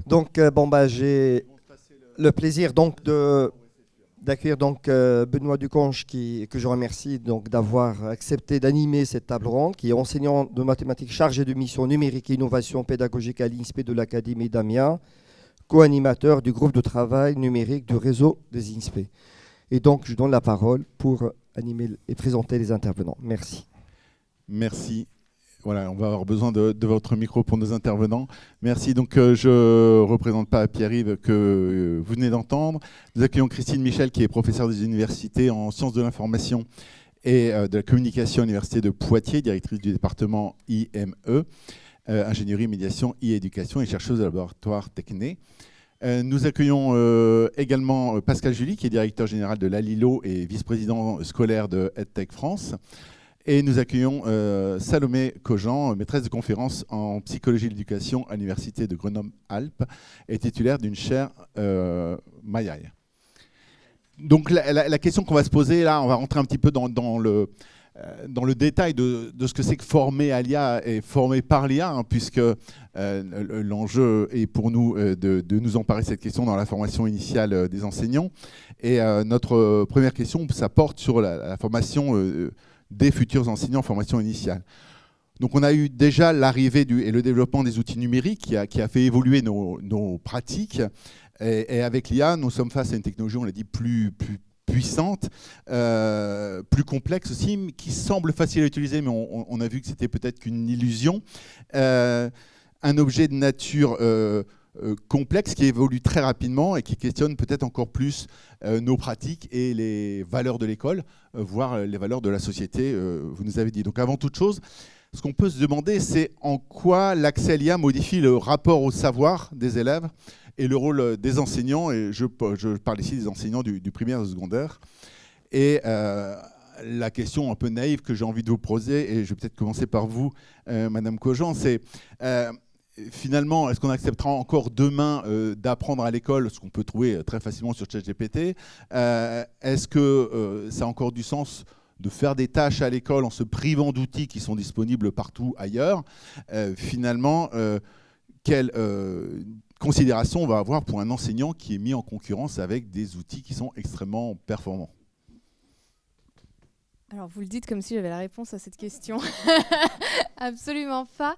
Donc, j'ai le plaisir donc d'accueillir Benoît Ducange, que je remercie donc d'avoir accepté d'animer cette table ronde, qui est enseignant de mathématiques chargé de mission numérique et innovation pédagogique à l'INSPE de l'Académie d'Amiens, co-animateur du groupe de travail numérique du réseau des INSPE. Et donc, je donne la parole pour animer et présenter les intervenants. Merci. Merci. Voilà, on va avoir besoin de votre micro pour nos intervenants. Merci. Donc, je ne représente pas Pierre-Yves que vous venez d'entendre. Nous accueillons Christine Michel, qui est professeure des universités en sciences de l'information et de la communication à l'Université de Poitiers, directrice du département IME, ingénierie, médiation, e-éducation et chercheuse au laboratoire Techné. Nous accueillons également Pascal July, qui est directeur général de l'ALILO et vice-président scolaire de EdTech France. Et nous accueillons Salomé Cogent, maîtresse de conférence en psychologie de l'éducation à l'Université de Grenoble-Alpes et titulaire d'une chaire Mayaï. Donc la question qu'on va se poser, là, on va rentrer un petit peu dans le détail de ce que c'est que former à l'IA et former par l'IA, hein, puisque l'enjeu est pour nous de nous emparer de cette question dans la formation initiale des enseignants. Et notre première question, ça porte sur la formation des futurs enseignants en formation initiale. Donc on a eu déjà l'arrivée et le développement des outils numériques qui a fait évoluer nos pratiques. Et avec l'IA, nous sommes face à une technologie, on l'a dit, plus puissante, plus complexe aussi, qui semble facile à utiliser, mais on a vu que c'était peut-être qu'une illusion. Un objet de nature complexe qui évolue très rapidement et qui questionne peut-être encore plus nos pratiques et les valeurs de l'école, voire les valeurs de la société, vous nous avez dit. Donc avant toute chose, ce qu'on peut se demander, c'est en quoi l'accès à l'IA modifie le rapport au savoir des élèves et le rôle des enseignants, et je parle ici des enseignants du primaire et du secondaire. Et la question un peu naïve que j'ai envie de vous poser, et je vais peut-être commencer par vous, Madame Cogent, c'est finalement, est-ce qu'on acceptera encore demain d'apprendre à l'école ce qu'on peut trouver très facilement sur ChatGPT? Est-ce que ça a encore du sens de faire des tâches à l'école en se privant d'outils qui sont disponibles partout ailleurs? Finalement, quelle considération on va avoir pour un enseignant qui est mis en concurrence avec des outils qui sont extrêmement performants? Alors, vous le dites comme si j'avais la réponse à cette question. Absolument pas.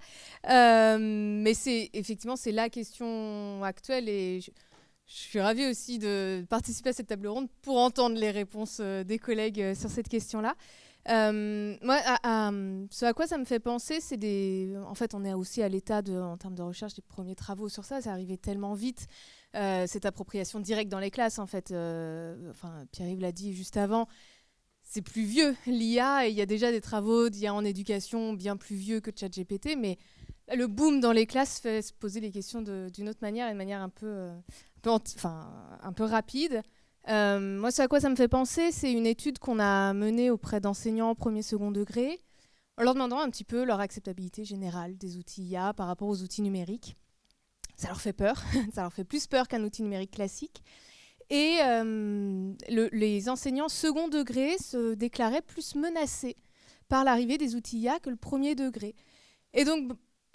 Mais effectivement, c'est la question actuelle et je suis ravie aussi de participer à cette table ronde pour entendre les réponses des collègues sur cette question-là. Moi, ce à quoi ça me fait penser, c'est en fait, on est aussi à l'état, en termes de recherche, des premiers travaux sur ça. C'est arrivé tellement vite, cette appropriation directe dans les classes, en fait. Pierre-Yves l'a dit juste avant. C'est plus vieux, l'IA, et il y a déjà des travaux d'IA en éducation bien plus vieux que ChatGPT, mais le boom dans les classes fait se poser les questions d'une autre manière, une manière un peu rapide. Moi, ce à quoi ça me fait penser, c'est une étude qu'on a menée auprès d'enseignants premier, second degré, en leur demandant un petit peu leur acceptabilité générale des outils IA par rapport aux outils numériques. Ça leur fait peur, ça leur fait plus peur qu'un outil numérique classique. Et les enseignants second degré se déclaraient plus menacés par l'arrivée des outils IA que le premier degré. Et donc,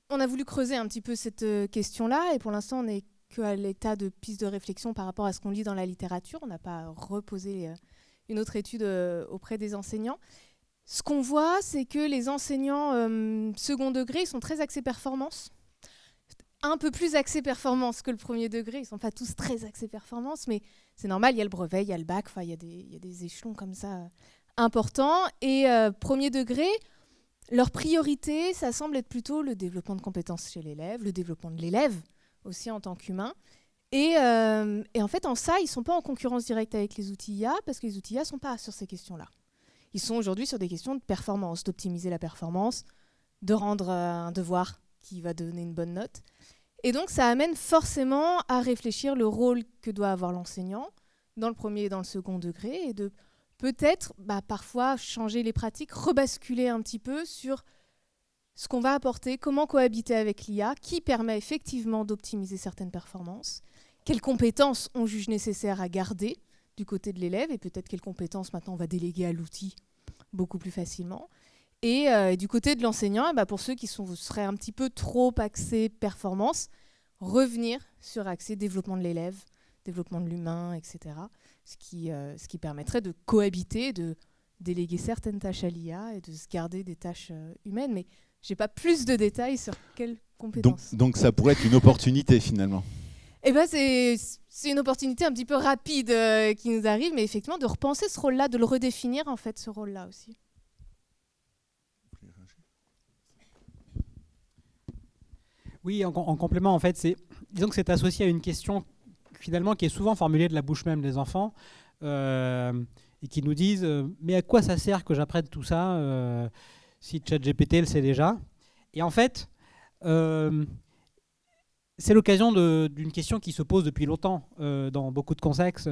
on a voulu creuser un petit peu cette question-là, et pour l'instant, on n'est qu'à l'état de piste de réflexion par rapport à ce qu'on lit dans la littérature. On n'a pas reposé une autre étude auprès des enseignants. Ce qu'on voit, c'est que les enseignants second degré, ils sont très axés performance. Un peu plus axés performance que le premier degré. Ils ne sont pas tous très axés performance, mais c'est normal, il y a le brevet, il y a le bac, il y a des échelons comme ça importants. Et premier degré, leur priorité, ça semble être plutôt le développement de compétences chez l'élève, le développement de l'élève aussi en tant qu'humain. Et en fait, en ça, ils ne sont pas en concurrence directe avec les outils IA, parce que les outils IA ne sont pas sur ces questions-là. Ils sont aujourd'hui sur des questions de performance, d'optimiser la performance, de rendre un devoir qui va donner une bonne note. Et donc, ça amène forcément à réfléchir le rôle que doit avoir l'enseignant dans le premier et dans le second degré, et de peut-être parfois changer les pratiques, rebasculer un petit peu sur ce qu'on va apporter, comment cohabiter avec l'IA, qui permet effectivement d'optimiser certaines performances, quelles compétences on juge nécessaires à garder du côté de l'élève, et peut-être quelles compétences maintenant on va déléguer à l'outil beaucoup plus facilement. Et du côté de l'enseignant, pour ceux qui seraient un petit peu trop axés performance, revenir sur axé développement de l'élève, développement de l'humain, etc. Ce qui permettrait de cohabiter, de déléguer certaines tâches à l'IA et de se garder des tâches humaines. Mais je n'ai pas plus de détails sur quelles compétences. Donc ça pourrait être une opportunité finalement. Eh ben c'est une opportunité un petit peu rapide qui nous arrive, mais effectivement de repenser ce rôle-là, de le redéfinir en fait, ce rôle-là aussi. Oui, en complément, en fait, disons que c'est associé à une question finalement qui est souvent formulée de la bouche même des enfants et qui nous disent mais à quoi ça sert que j'apprenne tout ça si ChatGPT le sait déjà. Et en fait, c'est l'occasion d'une question qui se pose depuis longtemps dans beaucoup de contextes.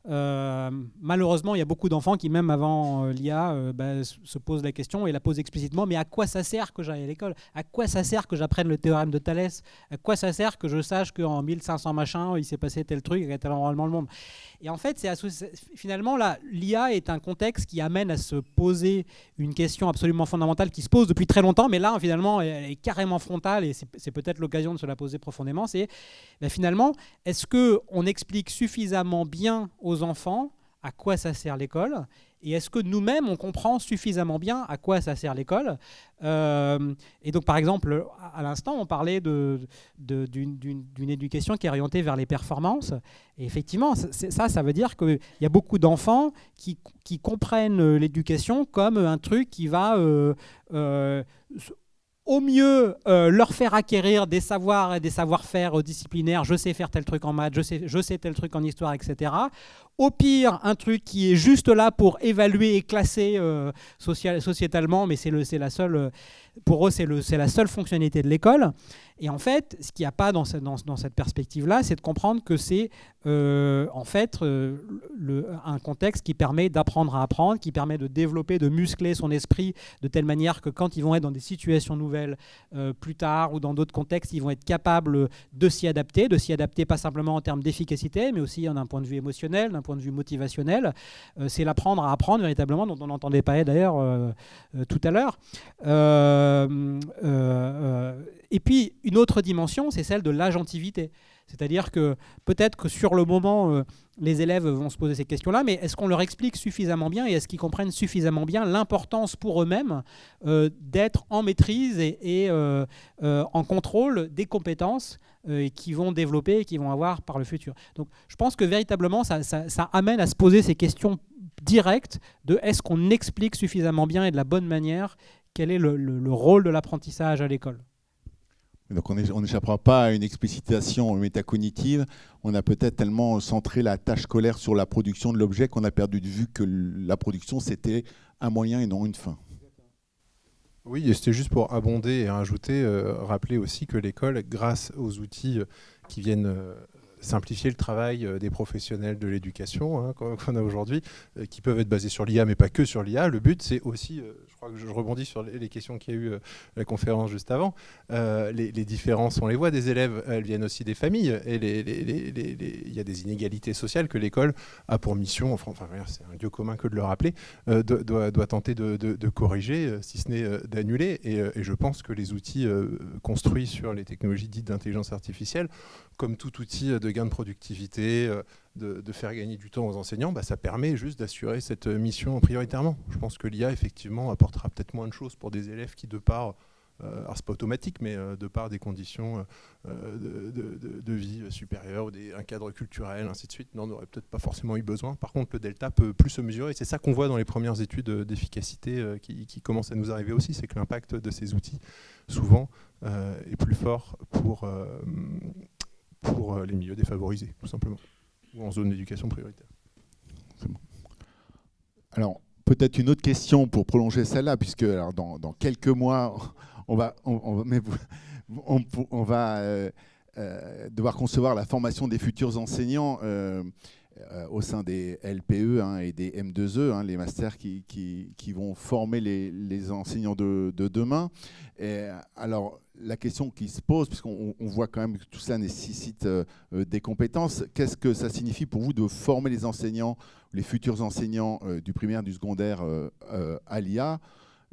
Malheureusement, il y a beaucoup d'enfants qui, même avant l'IA, se posent la question et la posent explicitement. Mais à quoi ça sert que j'aille à l'école? À quoi ça sert que j'apprenne le théorème de Thalès? À quoi ça sert que je sache qu'en 1500 machin, il s'est passé tel truc et tel endroit dans le monde? Et en fait, finalement, l'IA est un contexte qui amène à se poser une question absolument fondamentale qui se pose depuis très longtemps, mais là, finalement, elle est carrément frontale et c'est peut-être l'occasion de se la poser profondément. C'est finalement, est-ce qu'on explique suffisamment bien aux enfants à quoi ça sert l'école? Et est-ce que nous-mêmes, on comprend suffisamment bien à quoi ça sert l'école? Et donc, par exemple, à l'instant, on parlait d'une éducation qui est orientée vers les performances. Et effectivement, ça veut dire qu'il y a beaucoup d'enfants qui comprennent l'éducation comme un truc qui va au mieux leur faire acquérir des savoirs et des savoir-faire disciplinaires. Je sais faire tel truc en maths, je sais tel truc en histoire, etc. Au pire, un truc qui est juste là pour évaluer et classer sociétalement, mais c'est la seule, pour eux, c'est la seule fonctionnalité de l'école. Et en fait, ce qu'il n'y a pas dans cette perspective-là, c'est de comprendre que c'est en fait un contexte qui permet d'apprendre à apprendre, qui permet de développer, de muscler son esprit de telle manière que quand ils vont être dans des situations nouvelles plus tard ou dans d'autres contextes, ils vont être capables de s'y adapter pas simplement en termes d'efficacité, mais aussi d'un point de vue émotionnel, d'un point de vue motivationnel. C'est l'apprendre à apprendre véritablement, dont on entendait parler d'ailleurs tout à l'heure. Et puis, une autre dimension, c'est celle de l'agentivité. C'est-à-dire que peut-être que sur le moment, les élèves vont se poser ces questions-là, mais est-ce qu'on leur explique suffisamment bien et est-ce qu'ils comprennent suffisamment bien l'importance pour eux-mêmes d'être en maîtrise et en contrôle des compétences qu'ils vont développer et qu'ils vont avoir par le futur. Donc je pense que véritablement, ça amène à se poser ces questions directes de est-ce qu'on explique suffisamment bien et de la bonne manière quel est le rôle de l'apprentissage à l'école. Donc on n'échappera pas à une explicitation métacognitive. On a peut-être tellement centré la tâche scolaire sur la production de l'objet qu'on a perdu de vue que la production, c'était un moyen et non une fin. Oui, et c'était juste pour abonder et rajouter, rappeler aussi que l'école, grâce aux outils qui viennent simplifier le travail des professionnels de l'éducation qu'on a aujourd'hui, qui peuvent être basés sur l'IA, mais pas que sur l'IA. Le but, c'est aussi, je crois que je rebondis sur les questions qu'il y a eu la conférence juste avant, les différences, on les voit des élèves, elles viennent aussi des familles, et il y a des inégalités sociales que l'école a pour mission, enfin c'est un lieu commun que de le rappeler, doit tenter de corriger, si ce n'est d'annuler, et je pense que les outils construits sur les technologies dites d'intelligence artificielle, comme tout outil de gain de productivité, de faire gagner du temps aux enseignants, ça permet juste d'assurer cette mission prioritairement. Je pense que l'IA, effectivement, apportera peut-être moins de choses pour des élèves qui, de par, alors c'est pas automatique, mais de par des conditions de vie supérieures, ou un cadre culturel, ainsi de suite, n'en aurait peut-être pas forcément eu besoin. Par contre, le delta peut plus se mesurer, et c'est ça qu'on voit dans les premières études d'efficacité qui commencent à nous arriver aussi, c'est que l'impact de ces outils, souvent, est plus fort pour les milieux défavorisés, tout simplement, ou en zone d'éducation prioritaire. C'est bon. Alors, peut-être une autre question pour prolonger celle-là, puisque alors, dans quelques mois, on va devoir concevoir la formation des futurs enseignants au sein des LPE et des M2E, les masters qui vont former les enseignants de demain. Et alors, la question qui se pose, puisqu'on voit quand même que tout ça nécessite des compétences, qu'est-ce que ça signifie pour vous de former les enseignants, les futurs enseignants du primaire, du secondaire à l'IA?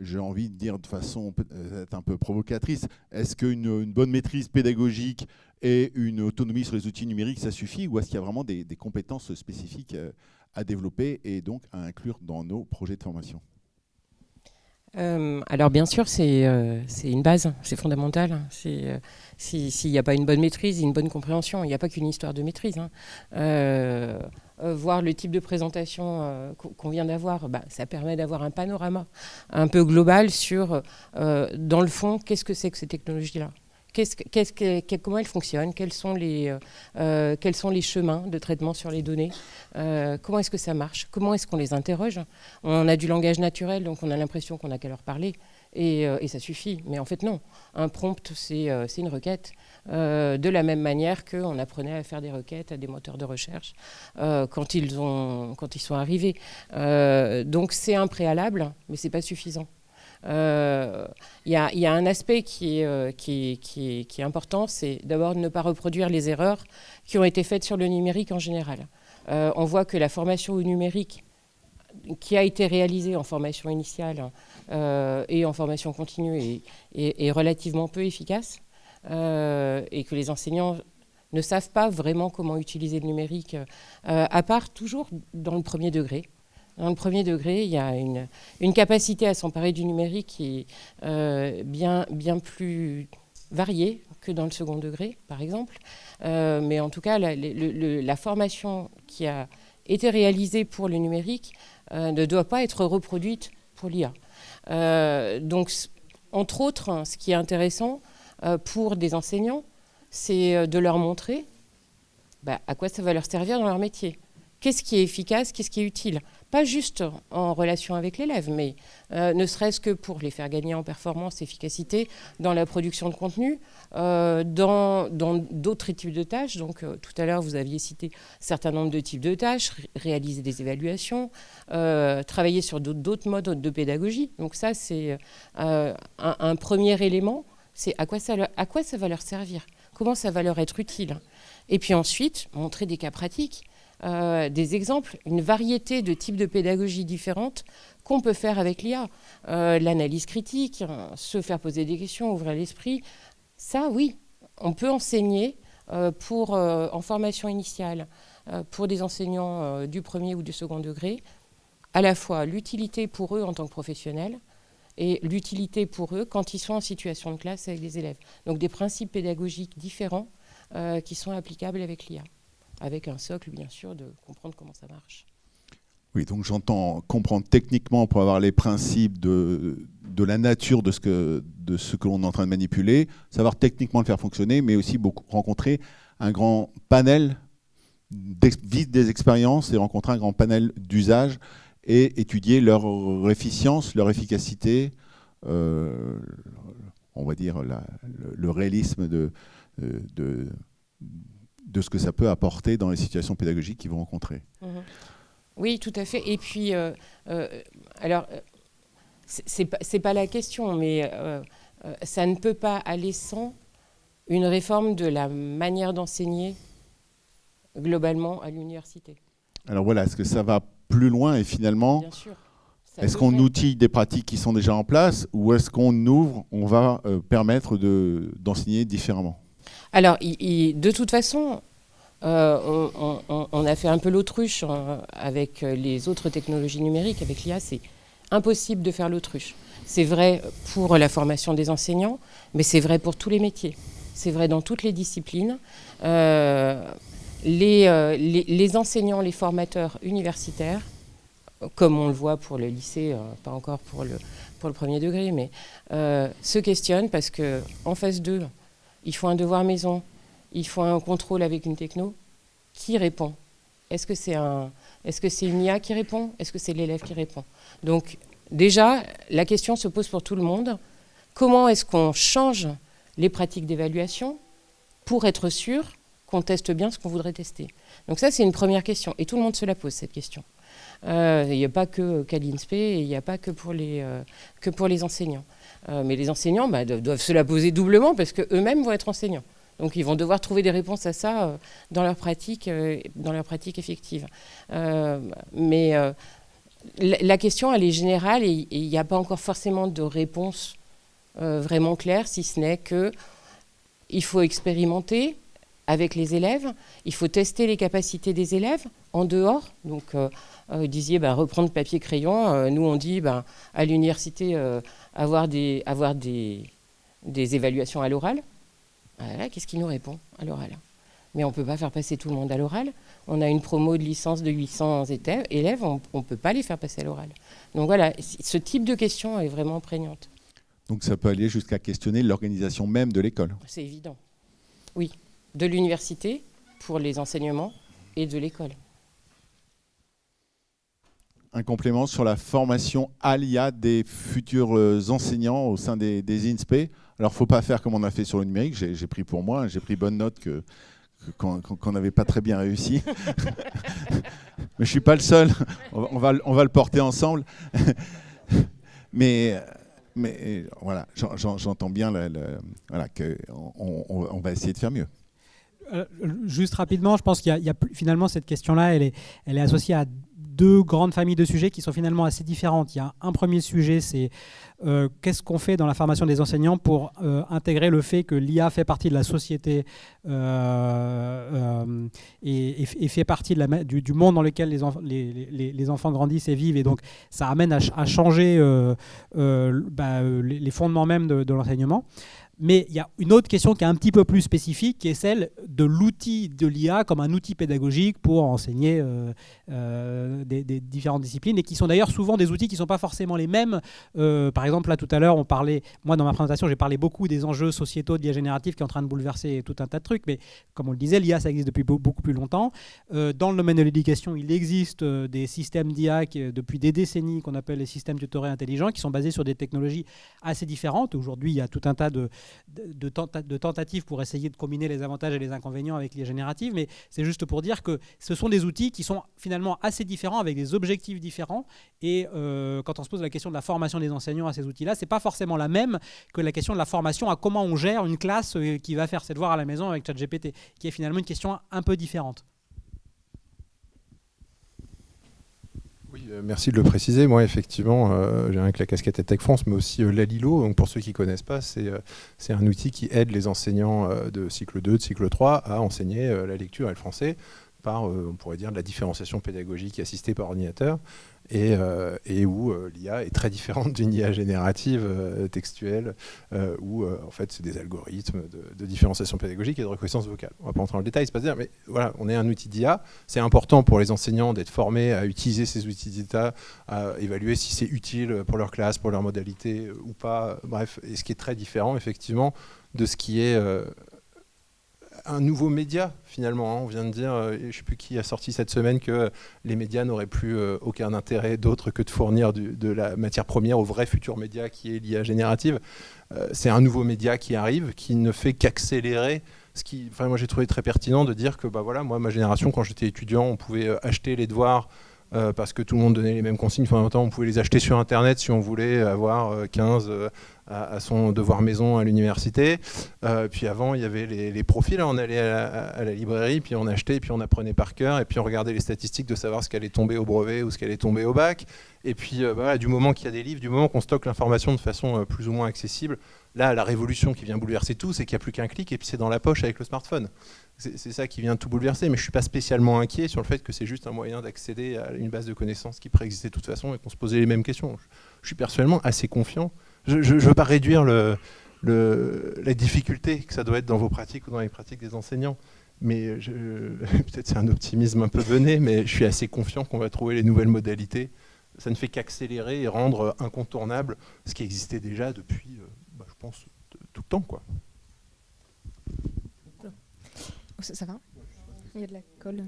j'ai envie de dire de façon peut-être un peu provocatrice, est-ce qu'une bonne maîtrise pédagogique et une autonomie sur les outils numériques, ça suffit, ou est-ce qu'il y a vraiment des compétences spécifiques à développer et donc à inclure dans nos projets de formation? Alors bien sûr, c'est une base, c'est fondamental. S'il n'y a pas une bonne maîtrise, une bonne compréhension, il n'y a pas qu'une histoire de maîtrise. Voir le type de présentation qu'on vient d'avoir, ça permet d'avoir un panorama un peu global sur, dans le fond, qu'est-ce que c'est que ces technologies-là ? Comment elles fonctionnent, quels sont les chemins de traitement sur les données, comment est-ce que ça marche, comment est-ce qu'on les interroge. On a du langage naturel, donc on a l'impression qu'on n'a qu'à leur parler, et ça suffit. Mais en fait, non. Un prompt, c'est une requête, de la même manière qu'on apprenait à faire des requêtes à des moteurs de recherche quand ils sont arrivés. Donc c'est un préalable, mais ce n'est pas suffisant. Il y a un aspect qui est important, c'est d'abord de ne pas reproduire les erreurs qui ont été faites sur le numérique en général. On voit que la formation au numérique qui a été réalisée en formation initiale et en formation continue est relativement peu efficace et que les enseignants ne savent pas vraiment comment utiliser le numérique, à part toujours dans le premier degré. Dans le premier degré, il y a une capacité à s'emparer du numérique qui est bien plus variée que dans le second degré, par exemple. Mais en tout cas, la formation qui a été réalisée pour le numérique ne doit pas être reproduite pour l'IA. Donc, entre autres, ce qui est intéressant pour des enseignants, c'est de leur montrer à quoi ça va leur servir dans leur métier. Qu'est-ce qui est efficace, qu'est-ce qui est utile ? Pas juste en relation avec l'élève, mais ne serait-ce que pour les faire gagner en performance, efficacité, dans la production de contenu, dans d'autres types de tâches. Donc tout à l'heure, vous aviez cité un certain nombre de types de tâches, réaliser des évaluations, travailler sur d'autres modes de pédagogie. Donc ça, c'est un premier élément, c'est à quoi ça va leur servir, comment ça va leur être utile. Et puis ensuite, montrer des cas pratiques. Des exemples, une variété de types de pédagogie différentes qu'on peut faire avec l'IA. L'analyse critique, se faire poser des questions, ouvrir l'esprit. Ça, oui, on peut enseigner en formation initiale pour des enseignants du premier ou du second degré, à la fois l'utilité pour eux en tant que professionnels et l'utilité pour eux quand ils sont en situation de classe avec des élèves. Donc des principes pédagogiques différents qui sont applicables avec l'IA. Avec un socle, bien sûr, de comprendre comment ça marche. Oui, donc j'entends comprendre techniquement pour avoir les principes de la nature de ce que l'on est en train de manipuler, savoir techniquement le faire fonctionner, mais aussi rencontrer un grand panel, vivre des expériences et rencontrer un grand panel d'usages et étudier leur efficience, leur efficacité, on va dire le réalisme de ce que ça peut apporter dans les situations pédagogiques qu'ils vont rencontrer. Oui, tout à fait. Et puis, alors, c'est pas la question, mais ça ne peut pas aller sans une réforme de la manière d'enseigner globalement à l'université. Alors voilà, est-ce que ça va plus loin et finalement, bien sûr, est-ce qu'on outille des pratiques qui sont déjà en place ou est-ce qu'on ouvre, on va permettre d'enseigner différemment ? Alors, de toute façon, on a fait un peu l'autruche avec les autres technologies numériques, avec l'IA, c'est impossible de faire l'autruche. C'est vrai pour la formation des enseignants, mais c'est vrai pour tous les métiers. C'est vrai dans toutes les disciplines. Les enseignants, les formateurs universitaires, comme on le voit pour le lycée, pas encore pour le premier degré, mais se questionnent parce qu'en phase 2, ils font un devoir maison, ils font un contrôle avec une techno. Qui répond ? Est-ce que c'est une IA qui répond ? Est-ce que c'est l'élève qui répond ? Donc déjà, la question se pose pour tout le monde. Comment est-ce qu'on change les pratiques d'évaluation pour être sûr qu'on teste bien ce qu'on voudrait tester ? Donc ça, c'est une première question. Et tout le monde se la pose, cette question. Il n'y a pas qu'à l'INSPE et il n'y a pas que pour les enseignants. Mais les enseignants doivent se la poser doublement parce qu'eux-mêmes vont être enseignants. Donc ils vont devoir trouver des réponses à ça dans leur pratique effective. Mais La question, elle est générale et il n'y a pas encore forcément de réponse vraiment claire, si ce n'est qu'il faut expérimenter avec les élèves, il faut tester les capacités des élèves en dehors. Donc, vous disiez reprendre papier-crayon. Nous, on dit à l'université avoir des évaluations à l'oral. Voilà, qu'est-ce qu'il nous répond à l'oral? Mais on ne peut pas faire passer tout le monde à l'oral. On a une promo de licence de 800 élèves, on ne peut pas les faire passer à l'oral. Donc voilà, ce type de question est vraiment prégnante. Donc ça peut aller jusqu'à questionner l'organisation même de l'école. C'est évident. Oui, de l'université pour les enseignements et de l'école. Un complément sur la formation à l'IA des futurs enseignants au sein des INSPE. Alors, il ne faut pas faire comme on a fait sur le numérique. J'ai pris pour moi, j'ai pris bonne note qu'on n'avait pas très bien réussi. Mais je ne suis pas le seul. On va le porter ensemble. Mais voilà, j'entends bien voilà, qu'on va essayer de faire mieux. Juste rapidement, je pense qu'il y a finalement cette question-là, elle est associée à deux grandes familles de sujets qui sont finalement assez différentes. Il y a un premier sujet, c'est qu'est-ce qu'on fait dans la formation des enseignants pour intégrer le fait que l'IA fait partie de la société et fait partie du monde dans lequel les enfants grandissent et vivent. Et donc, ça amène à changer les fondements même de l'enseignement. Mais il y a une autre question qui est un petit peu plus spécifique, qui est celle de l'outil de l'IA comme un outil pédagogique pour enseigner des différentes disciplines, et qui sont d'ailleurs souvent des outils qui ne sont pas forcément les mêmes. Par exemple, là tout à l'heure, moi dans ma présentation, j'ai parlé beaucoup des enjeux sociétaux de l'IA générative qui est en train de bouleverser tout un tas de trucs, mais comme on le disait, l'IA ça existe depuis beaucoup plus longtemps. Dans le domaine de l'éducation, il existe des systèmes d'IA depuis des décennies qu'on appelle les systèmes tutoriels intelligents, qui sont basés sur des technologies assez différentes. Aujourd'hui, il y a tout un tas de tentatives pour essayer de combiner les avantages et les inconvénients avec l'IA générative, mais c'est juste pour dire que ce sont des outils qui sont finalement assez différents, avec des objectifs différents, et quand on se pose la question de la formation des enseignants à ces outils-là, c'est pas forcément la même que la question de la formation à comment on gère une classe qui va faire ses devoirs à la maison avec ChatGPT, qui est finalement une question un peu différente. Oui, merci de le préciser. Moi, effectivement, j'ai avec la casquette EdTech France, mais aussi l'Alilo. Donc, pour ceux qui ne connaissent pas, c'est un outil qui aide les enseignants de cycle 2, de cycle 3 à enseigner la lecture et le français par, on pourrait dire, de la différenciation pédagogique assistée par ordinateur, et où l'IA est très différente d'une IA générative textuelle, où en fait c'est des algorithmes de différenciation pédagogique et de reconnaissance vocale. On ne va pas entrer dans le détail, c'est pas se dire, mais voilà, on est un outil d'IA. C'est important pour les enseignants d'être formés à utiliser ces outils d'IA, à évaluer si c'est utile pour leur classe, pour leur modalité ou pas. Bref, et ce qui est très différent effectivement de ce qui est un nouveau média finalement. On vient de dire, je ne sais plus qui a sorti cette semaine, que les médias n'auraient plus aucun intérêt d'autre que de fournir de la matière première au vrai futur média qui est l'IA générative. C'est un nouveau média qui arrive, qui ne fait qu'accélérer. Moi j'ai trouvé très pertinent de dire que voilà, moi ma génération, quand j'étais étudiant, on pouvait acheter les devoirs parce que tout le monde donnait les mêmes consignes. Enfin, en même temps, on pouvait les acheter sur Internet si on voulait avoir 15 à son devoir maison à l'université. Puis avant, il y avait les profils. On allait à la librairie, puis on achetait, puis on apprenait par cœur, et puis on regardait les statistiques de savoir ce qu'allait tomber au brevet ou ce qu'allait tomber au bac. Et puis, voilà, du moment qu'il y a des livres, du moment qu'on stocke l'information de façon plus ou moins accessible, là, la révolution qui vient bouleverser tout, c'est qu'il n'y a plus qu'un clic, et puis c'est dans la poche avec le smartphone. C'est ça qui vient tout bouleverser, mais je ne suis pas spécialement inquiet sur le fait que c'est juste un moyen d'accéder à une base de connaissances qui préexistait de toute façon et qu'on se posait les mêmes questions. Je suis personnellement assez confiant. Je ne veux pas réduire la difficulté que ça doit être dans vos pratiques ou dans les pratiques des enseignants, mais peut-être c'est un optimisme un peu vené, mais je suis assez confiant qu'on va trouver les nouvelles modalités. Ça ne fait qu'accélérer et rendre incontournable ce qui existait déjà depuis, je pense, tout le temps, quoi. Ça va ? Il y a de la colle.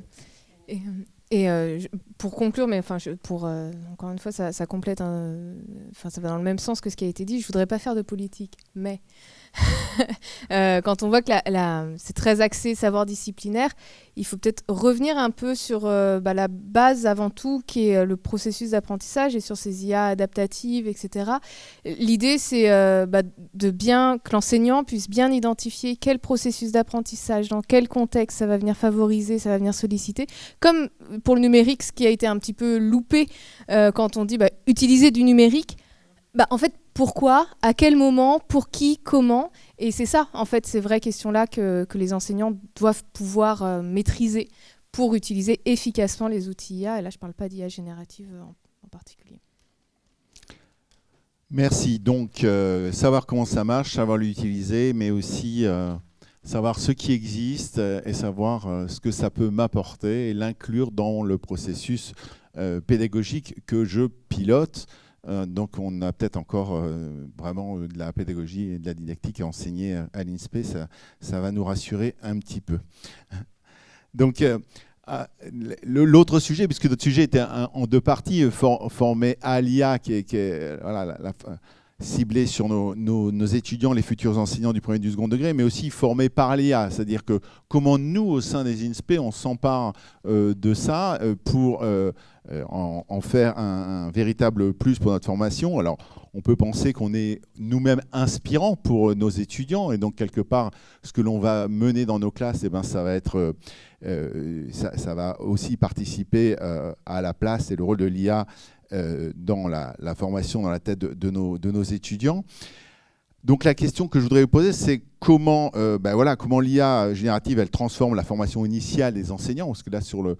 Pour conclure, mais encore une fois, ça complète, ça va dans le même sens que ce qui a été dit. Je voudrais pas faire de politique, mais quand on voit que c'est très axé savoir disciplinaire, il faut peut-être revenir un peu sur la base avant tout, qui est le processus d'apprentissage, et sur ces IA adaptatives, etc. L'idée, c'est que l'enseignant puisse bien identifier quel processus d'apprentissage, dans quel contexte ça va venir favoriser, ça va venir solliciter, comme pour le numérique, ce qui a été un petit peu loupé quand on dit utiliser du numérique. En fait, pourquoi, à quel moment, pour qui, comment? Et c'est ça, en fait, ces vraies questions-là que les enseignants doivent pouvoir maîtriser pour utiliser efficacement les outils IA. Et là, je ne parle pas d'IA générative en particulier. Merci. Donc, savoir comment ça marche, savoir l'utiliser, mais aussi savoir ce qui existe et savoir ce que ça peut m'apporter et l'inclure dans le processus pédagogique que je pilote. Donc on a peut-être encore vraiment de la pédagogie et de la didactique à enseigner à l'INSPE, ça va nous rassurer un petit peu. Donc l'autre sujet, puisque notre sujet était en deux parties, formé à l'IA, qui est voilà, ciblé sur nos étudiants, les futurs enseignants du premier et du second degré, mais aussi formés par l'IA, c'est-à-dire que comment nous, au sein des INSPE, on s'empare de ça pour en faire un véritable plus pour notre formation. Alors, on peut penser qu'on est nous-mêmes inspirants pour nos étudiants, et donc quelque part, ce que l'on va mener dans nos classes, ça va être, ça va aussi participer à la place et le rôle de l'IA dans la formation, dans la tête de nos étudiants. Donc la question que je voudrais vous poser, c'est comment, comment l'IA générative, elle transforme la formation initiale des enseignants, parce que là, sur le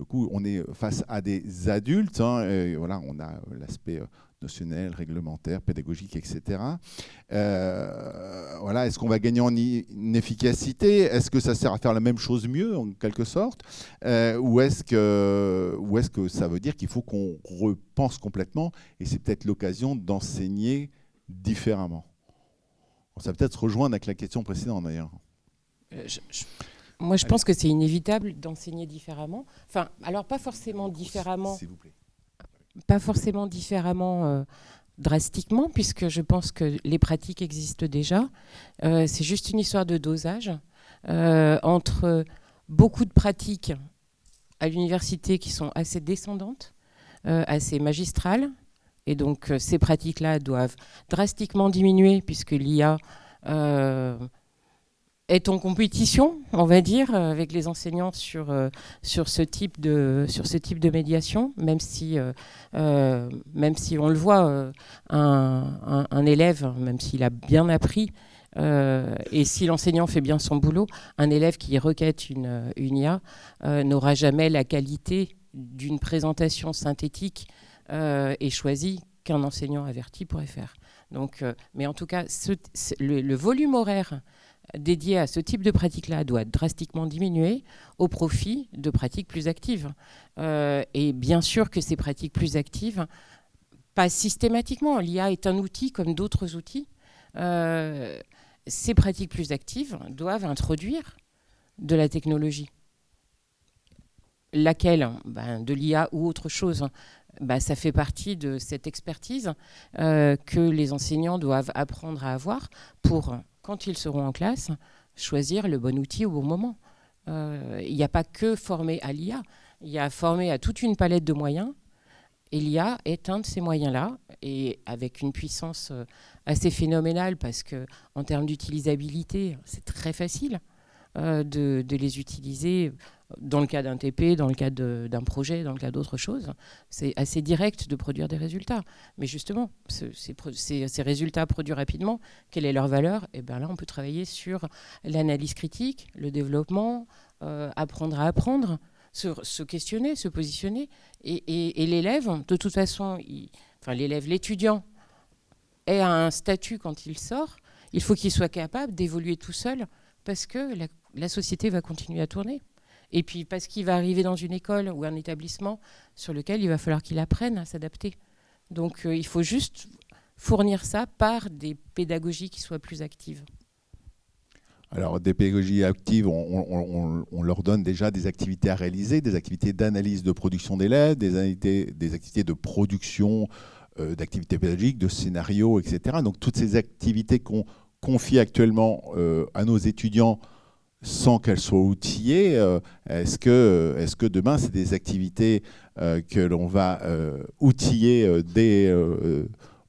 coup, on est face à des adultes, et voilà, on a l'aspect notionnel, réglementaire, pédagogique, etc. Voilà, est-ce qu'on va gagner en efficacité? Est-ce que ça sert à faire la même chose mieux, en quelque sorte? Ou est-ce que ça veut dire qu'il faut qu'on repense complètement, et c'est peut-être l'occasion d'enseigner différemment? Ça va peut-être se rejoindre avec la question précédente, d'ailleurs. Moi, je pense que c'est inévitable d'enseigner différemment. Enfin, alors pas forcément différemment. S'il vous plaît. Pas forcément différemment drastiquement, puisque je pense que les pratiques existent déjà. C'est juste une histoire de dosage entre beaucoup de pratiques à l'université qui sont assez descendantes, assez magistrales, et donc ces pratiques-là doivent drastiquement diminuer, puisque l'IA est en compétition, on va dire, avec les enseignants sur ce type de médiation, même si on le voit, un élève, même s'il a bien appris, et si l'enseignant fait bien son boulot, un élève qui requête une IA n'aura jamais la qualité d'une présentation synthétique et choisie qu'un enseignant averti pourrait faire. Donc, mais en tout cas, le volume horaire dédié à ce type de pratique-là doit drastiquement diminuer au profit de pratiques plus actives. Et bien sûr que ces pratiques plus actives, pas systématiquement, l'IA est un outil comme d'autres outils. Ces pratiques plus actives doivent introduire de la technologie. Laquelle, de l'IA ou autre chose, ça fait partie de cette expertise que les enseignants doivent apprendre à avoir pour, quand ils seront en classe, choisir le bon outil au bon moment. Il n'y a pas que former à l'IA, il y a former à toute une palette de moyens, et l'IA est un de ces moyens-là, et avec une puissance assez phénoménale, parce qu'en termes d'utilisabilité, c'est très facile de les utiliser dans le cas d'un TP, dans le cas d'un projet, dans le cas d'autre chose. C'est assez direct de produire des résultats. Mais justement, ces résultats produits rapidement, quelle est leur valeur? Et bien là, on peut travailler sur l'analyse critique, le développement, apprendre à apprendre, se questionner, se positionner. Et l'élève, de toute façon, l'étudiant est à un statut quand il sort, il faut qu'il soit capable d'évoluer tout seul, parce que la société va continuer à tourner. Et puis parce qu'il va arriver dans une école ou un établissement sur lequel il va falloir qu'il apprenne à s'adapter. Donc il faut juste fournir ça par des pédagogies qui soient plus actives. Alors des pédagogies actives, on leur donne déjà des activités à réaliser, des activités d'analyse de production d'élèves, des activités de production, d'activités pédagogiques, de scénarios, etc. Donc toutes ces activités qu'on confie actuellement à nos étudiants sans qu'elles soient outillées, est-ce que demain, c'est des activités que l'on va outiller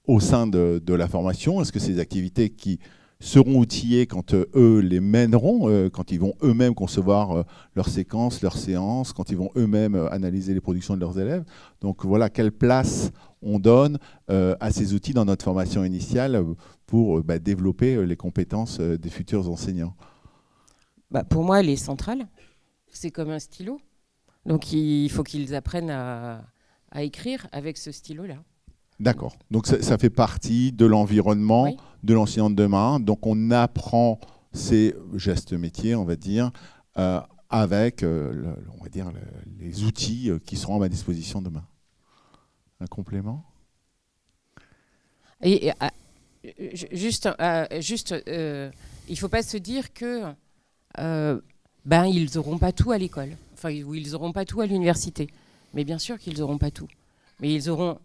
au sein de la formation? Est-ce que c'est des activités qui seront outillés quand eux les mèneront, quand ils vont eux-mêmes concevoir leurs séquences, leurs séances, quand ils vont eux-mêmes analyser les productions de leurs élèves. Donc voilà, quelle place on donne à ces outils dans notre formation initiale pour développer les compétences des futurs enseignants. Pour moi, elle est centrale. C'est comme un stylo. Donc il faut qu'ils apprennent à écrire avec ce stylo-là. D'accord. Donc ça fait partie de l'environnement, oui, de l'enseignant de demain. Donc on apprend ces gestes métiers, on va dire, avec on va dire, les outils qui seront à ma disposition demain. Un complément ? Et juste, il ne faut pas se dire que ils n'auront pas tout à l'école, enfin, ou ils n'auront pas tout à l'université. Mais bien sûr qu'ils n'auront pas tout. Mais ils auront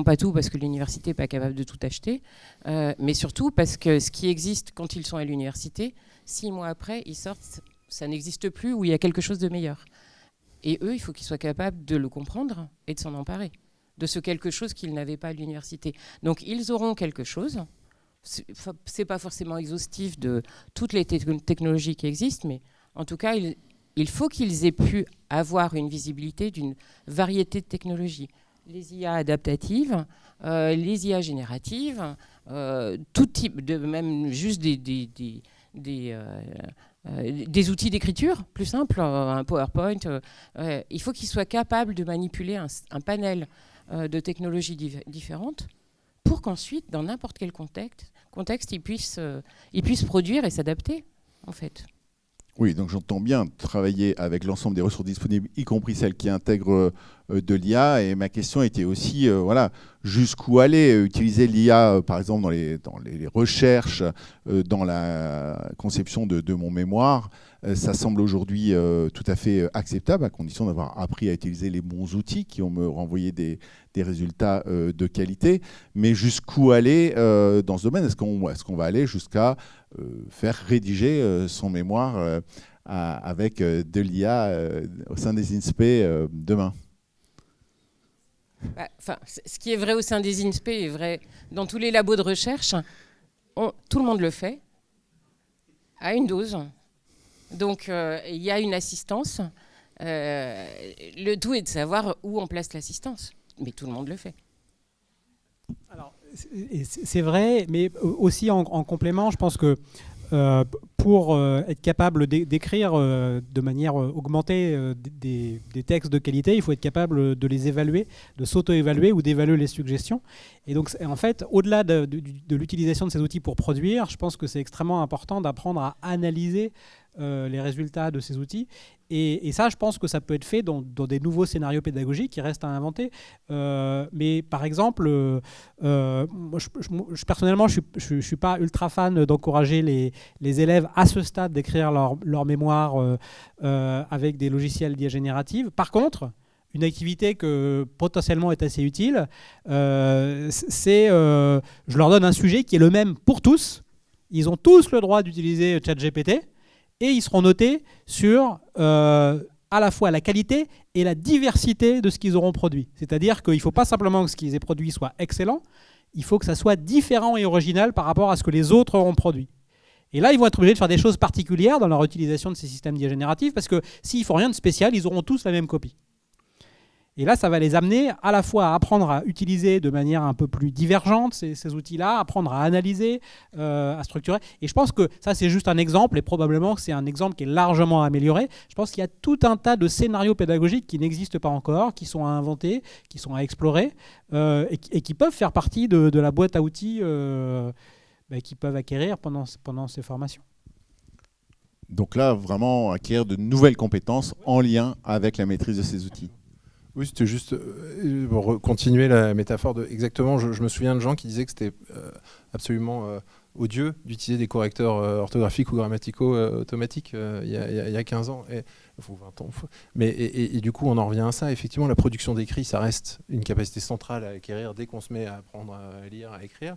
pas tout parce que l'université n'est pas capable de tout acheter, mais surtout parce que ce qui existe quand ils sont à l'université, 6 mois après, ils sortent, ça n'existe plus ou il y a quelque chose de meilleur. Et eux, il faut qu'ils soient capables de le comprendre et de s'en emparer, de ce quelque chose qu'ils n'avaient pas à l'université. Donc ils auront quelque chose. C'est pas forcément exhaustif de toutes les technologies qui existent, mais en tout cas, il faut qu'ils aient pu avoir une visibilité d'une variété de technologies. Les IA adaptatives, les IA génératives, tout type, même juste des outils d'écriture plus simples, un PowerPoint. Il faut qu'ils soient capables de manipuler un panel de technologies différentes pour qu'ensuite, dans n'importe quel contexte, ils puissent produire et s'adapter, en fait. Oui, donc j'entends bien travailler avec l'ensemble des ressources disponibles, y compris celles qui intègrent de l'IA. Et ma question était aussi, jusqu'où aller utiliser l'IA, par exemple, dans les recherches, dans la conception de mon mémoire. Ça semble aujourd'hui tout à fait acceptable, à condition d'avoir appris à utiliser les bons outils qui vont me renvoyer des résultats de qualité. Mais jusqu'où aller dans ce domaine ? Est-ce qu'on va aller jusqu'à faire rédiger son mémoire avec de l'IA au sein des INSPE demain ? Ce qui est vrai au sein des INSPE est vrai dans tous les labos de recherche. Tout le monde le fait à une dose. Donc il y a une assistance. Le tout est de savoir où on place l'assistance. Mais tout le monde le fait. Alors, c'est vrai, mais aussi en complément, je pense que pour être capable d'écrire de manière augmentée des textes de qualité, il faut être capable de les évaluer, de s'auto-évaluer ou d'évaluer les suggestions. Et donc, en fait, au-delà de l'utilisation de ces outils pour produire, je pense que c'est extrêmement important d'apprendre à analyser les résultats de ces outils. Et ça, je pense que ça peut être fait dans des nouveaux scénarios pédagogiques qui restent à inventer. Mais par exemple, personnellement, je ne suis pas ultra fan d'encourager les élèves à ce stade d'écrire leur mémoire avec des logiciels d'IA générative. Par contre, une activité que potentiellement est assez utile, c'est je leur donne un sujet qui est le même pour tous. Ils ont tous le droit d'utiliser ChatGPT. Et ils seront notés sur à la fois la qualité et la diversité de ce qu'ils auront produit. C'est-à-dire qu'il ne faut pas simplement que ce qu'ils aient produit soit excellent, il faut que ça soit différent et original par rapport à ce que les autres auront produit. Et là, ils vont être obligés de faire des choses particulières dans leur utilisation de ces systèmes d'IA génératifs, parce que s'ils ne font rien de spécial, ils auront tous la même copie. Et là, ça va les amener à la fois à apprendre à utiliser de manière un peu plus divergente ces outils-là, apprendre à analyser, à structurer. Et je pense que ça, c'est juste un exemple, et probablement que c'est un exemple qui est largement amélioré. Je pense qu'il y a tout un tas de scénarios pédagogiques qui n'existent pas encore, qui sont à inventer, qui sont à explorer, et qui peuvent faire partie de la boîte à outils qu'ils peuvent acquérir pendant ces formations. Donc là, vraiment acquérir de nouvelles compétences en lien avec la maîtrise de ces outils. Oui, c'était juste pour continuer la métaphore de exactement. Je me souviens de gens qui disaient que c'était absolument odieux d'utiliser des correcteurs orthographiques ou grammaticaux automatiques il y a 15 ans, ou 20 ans. Mais et du coup, on en revient à ça. Effectivement, la production d'écrit, ça reste une capacité centrale à acquérir dès qu'on se met à apprendre à lire, à écrire.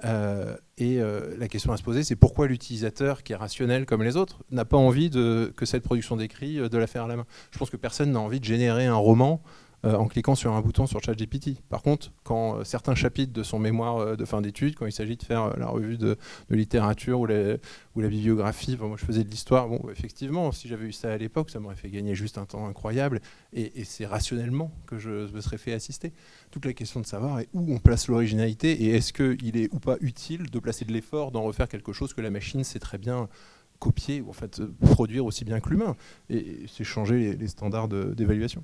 La question à se poser, c'est pourquoi l'utilisateur, qui est rationnel comme les autres, n'a pas envie que cette production d'écrit de la faire à la main. Je pense que personne n'a envie de générer un roman en cliquant sur un bouton sur ChatGPT. Par contre, quand certains chapitres de son mémoire de fin d'études, quand il s'agit de faire la revue de littérature ou la bibliographie, moi je faisais de l'histoire, bon, effectivement, si j'avais eu ça à l'époque, ça m'aurait fait gagner juste un temps incroyable, et c'est rationnellement que je me serais fait assister. Toute la question de savoir est où on place l'originalité, et est-ce qu'il est ou pas utile de placer de l'effort dans refaire quelque chose que la machine sait très bien copier, ou en fait produire aussi bien que l'humain, et c'est changer les standards d'évaluation.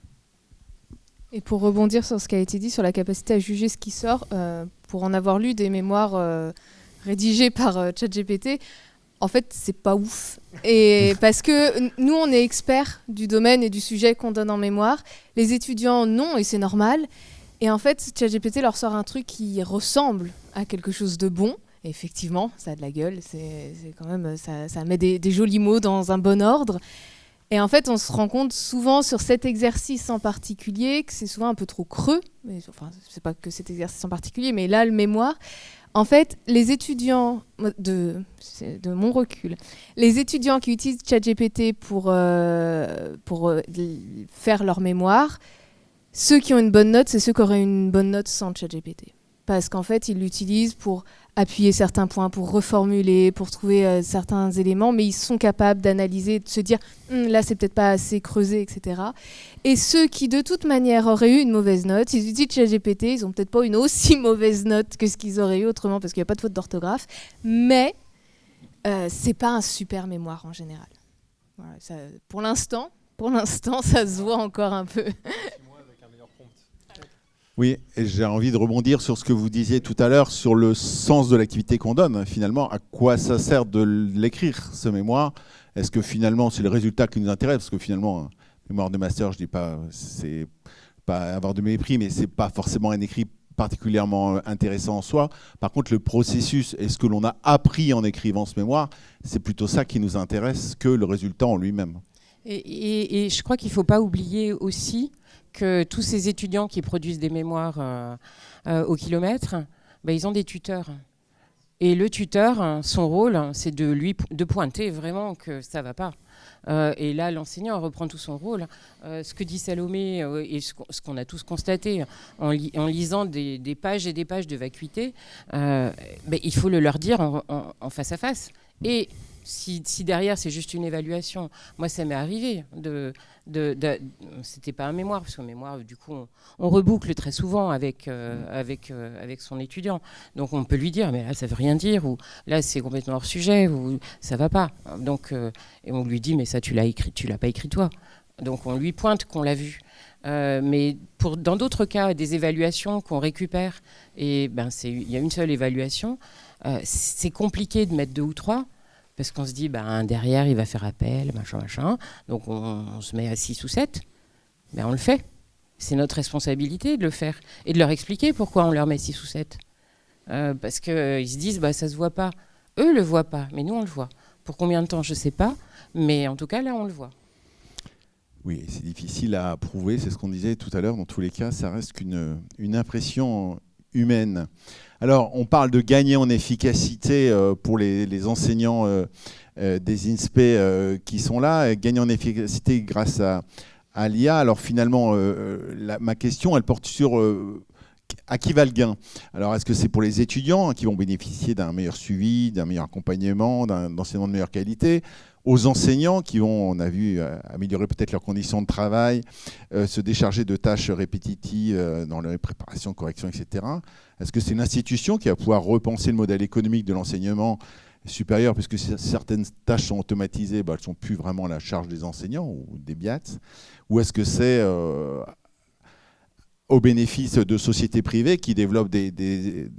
Et pour rebondir sur ce qui a été dit sur la capacité à juger ce qui sort, pour en avoir lu des mémoires rédigées par ChatGPT, en fait, c'est pas ouf. Et parce que nous, on est experts du domaine et du sujet qu'on donne en mémoire. Les étudiants, non, et c'est normal. Et en fait, ChatGPT leur sort un truc qui ressemble à quelque chose de bon. Et effectivement, ça a de la gueule. C'est quand même, ça met des jolis mots dans un bon ordre. Et en fait, on se rend compte souvent sur cet exercice en particulier que c'est souvent un peu trop creux. Mais, enfin, c'est pas que cet exercice en particulier, mais là, le mémoire. En fait, les étudiants, de mon recul, les étudiants qui utilisent ChatGPT pour faire leur mémoire, ceux qui ont une bonne note, c'est ceux qui auraient une bonne note sans ChatGPT. Parce qu'en fait, ils l'utilisent pour appuyer certains points, pour reformuler, pour trouver certains éléments, mais ils sont capables d'analyser, de se dire là, c'est peut-être pas assez creusé, etc. Et ceux qui, de toute manière, auraient eu une mauvaise note, ils utilisent ChatGPT, ils n'ont peut-être pas une aussi mauvaise note que ce qu'ils auraient eu autrement, parce qu'il n'y a pas de faute d'orthographe, mais c'est pas un super mémoire en général. Voilà, ça, pour l'instant, ça se voit encore un peu. Oui, et j'ai envie de rebondir sur ce que vous disiez tout à l'heure, sur le sens de l'activité qu'on donne. Finalement, à quoi ça sert de l'écrire, ce mémoire? Est-ce que finalement, c'est le résultat qui nous intéresse? Parce que finalement, un mémoire de master, je dis pas, c'est pas avoir de mépris, mais c'est pas forcément un écrit particulièrement intéressant en soi. Par contre, le processus et ce que l'on a appris en écrivant ce mémoire, c'est plutôt ça qui nous intéresse que le résultat en lui-même. Et je crois qu'il ne faut pas oublier aussi que tous ces étudiants qui produisent des mémoires au kilomètre, ils ont des tuteurs. Et le tuteur, son rôle, c'est de pointer vraiment que ça ne va pas. Et là, l'enseignant reprend tout son rôle. Ce que dit Salomé et ce qu'on a tous constaté en lisant des pages et des pages de vacuité, il faut le leur dire en face à face. Et si derrière c'est juste une évaluation, moi ça m'est arrivé c'était pas un mémoire, parce qu'un mémoire du coup on reboucle très souvent avec son étudiant, donc on peut lui dire mais là ça veut rien dire, ou là c'est complètement hors sujet, ou ça va pas, donc et on lui dit mais ça tu l'as pas écrit toi, donc on lui pointe qu'on l'a vu. Mais dans d'autres cas, des évaluations qu'on récupère, et il y a une seule évaluation, c'est compliqué de mettre 2 ou 3, parce qu'on se dit, derrière, il va faire appel, machin. Donc, on se met à 6 ou 7. On le fait. C'est notre responsabilité de le faire. Et de leur expliquer pourquoi on leur met 6 ou 7. Parce qu'ils se disent, ça se voit pas. Eux ne le voient pas, mais nous, on le voit. Pour combien de temps, je ne sais pas. Mais en tout cas, là, on le voit. Oui, c'est difficile à prouver. C'est ce qu'on disait tout à l'heure. Dans tous les cas, ça reste une impression humaine. Alors, on parle de gagner en efficacité pour les enseignants des INSPE qui sont là, gagner en efficacité grâce à l'IA. Alors finalement, ma question, elle porte sur à qui va le gain? Alors, est-ce que c'est pour les étudiants qui vont bénéficier d'un meilleur suivi, d'un meilleur accompagnement, d'un enseignement de meilleure qualité, aux enseignants qui vont, on a vu, améliorer peut-être leurs conditions de travail, se décharger de tâches répétitives dans leur préparation, correction, etc. Est-ce que c'est l'institution qui va pouvoir repenser le modèle économique de l'enseignement supérieur, puisque certaines tâches sont automatisées, elles ne sont plus vraiment à la charge des enseignants ou des BIAT? Ou est-ce que c'est au bénéfice de sociétés privées qui développent des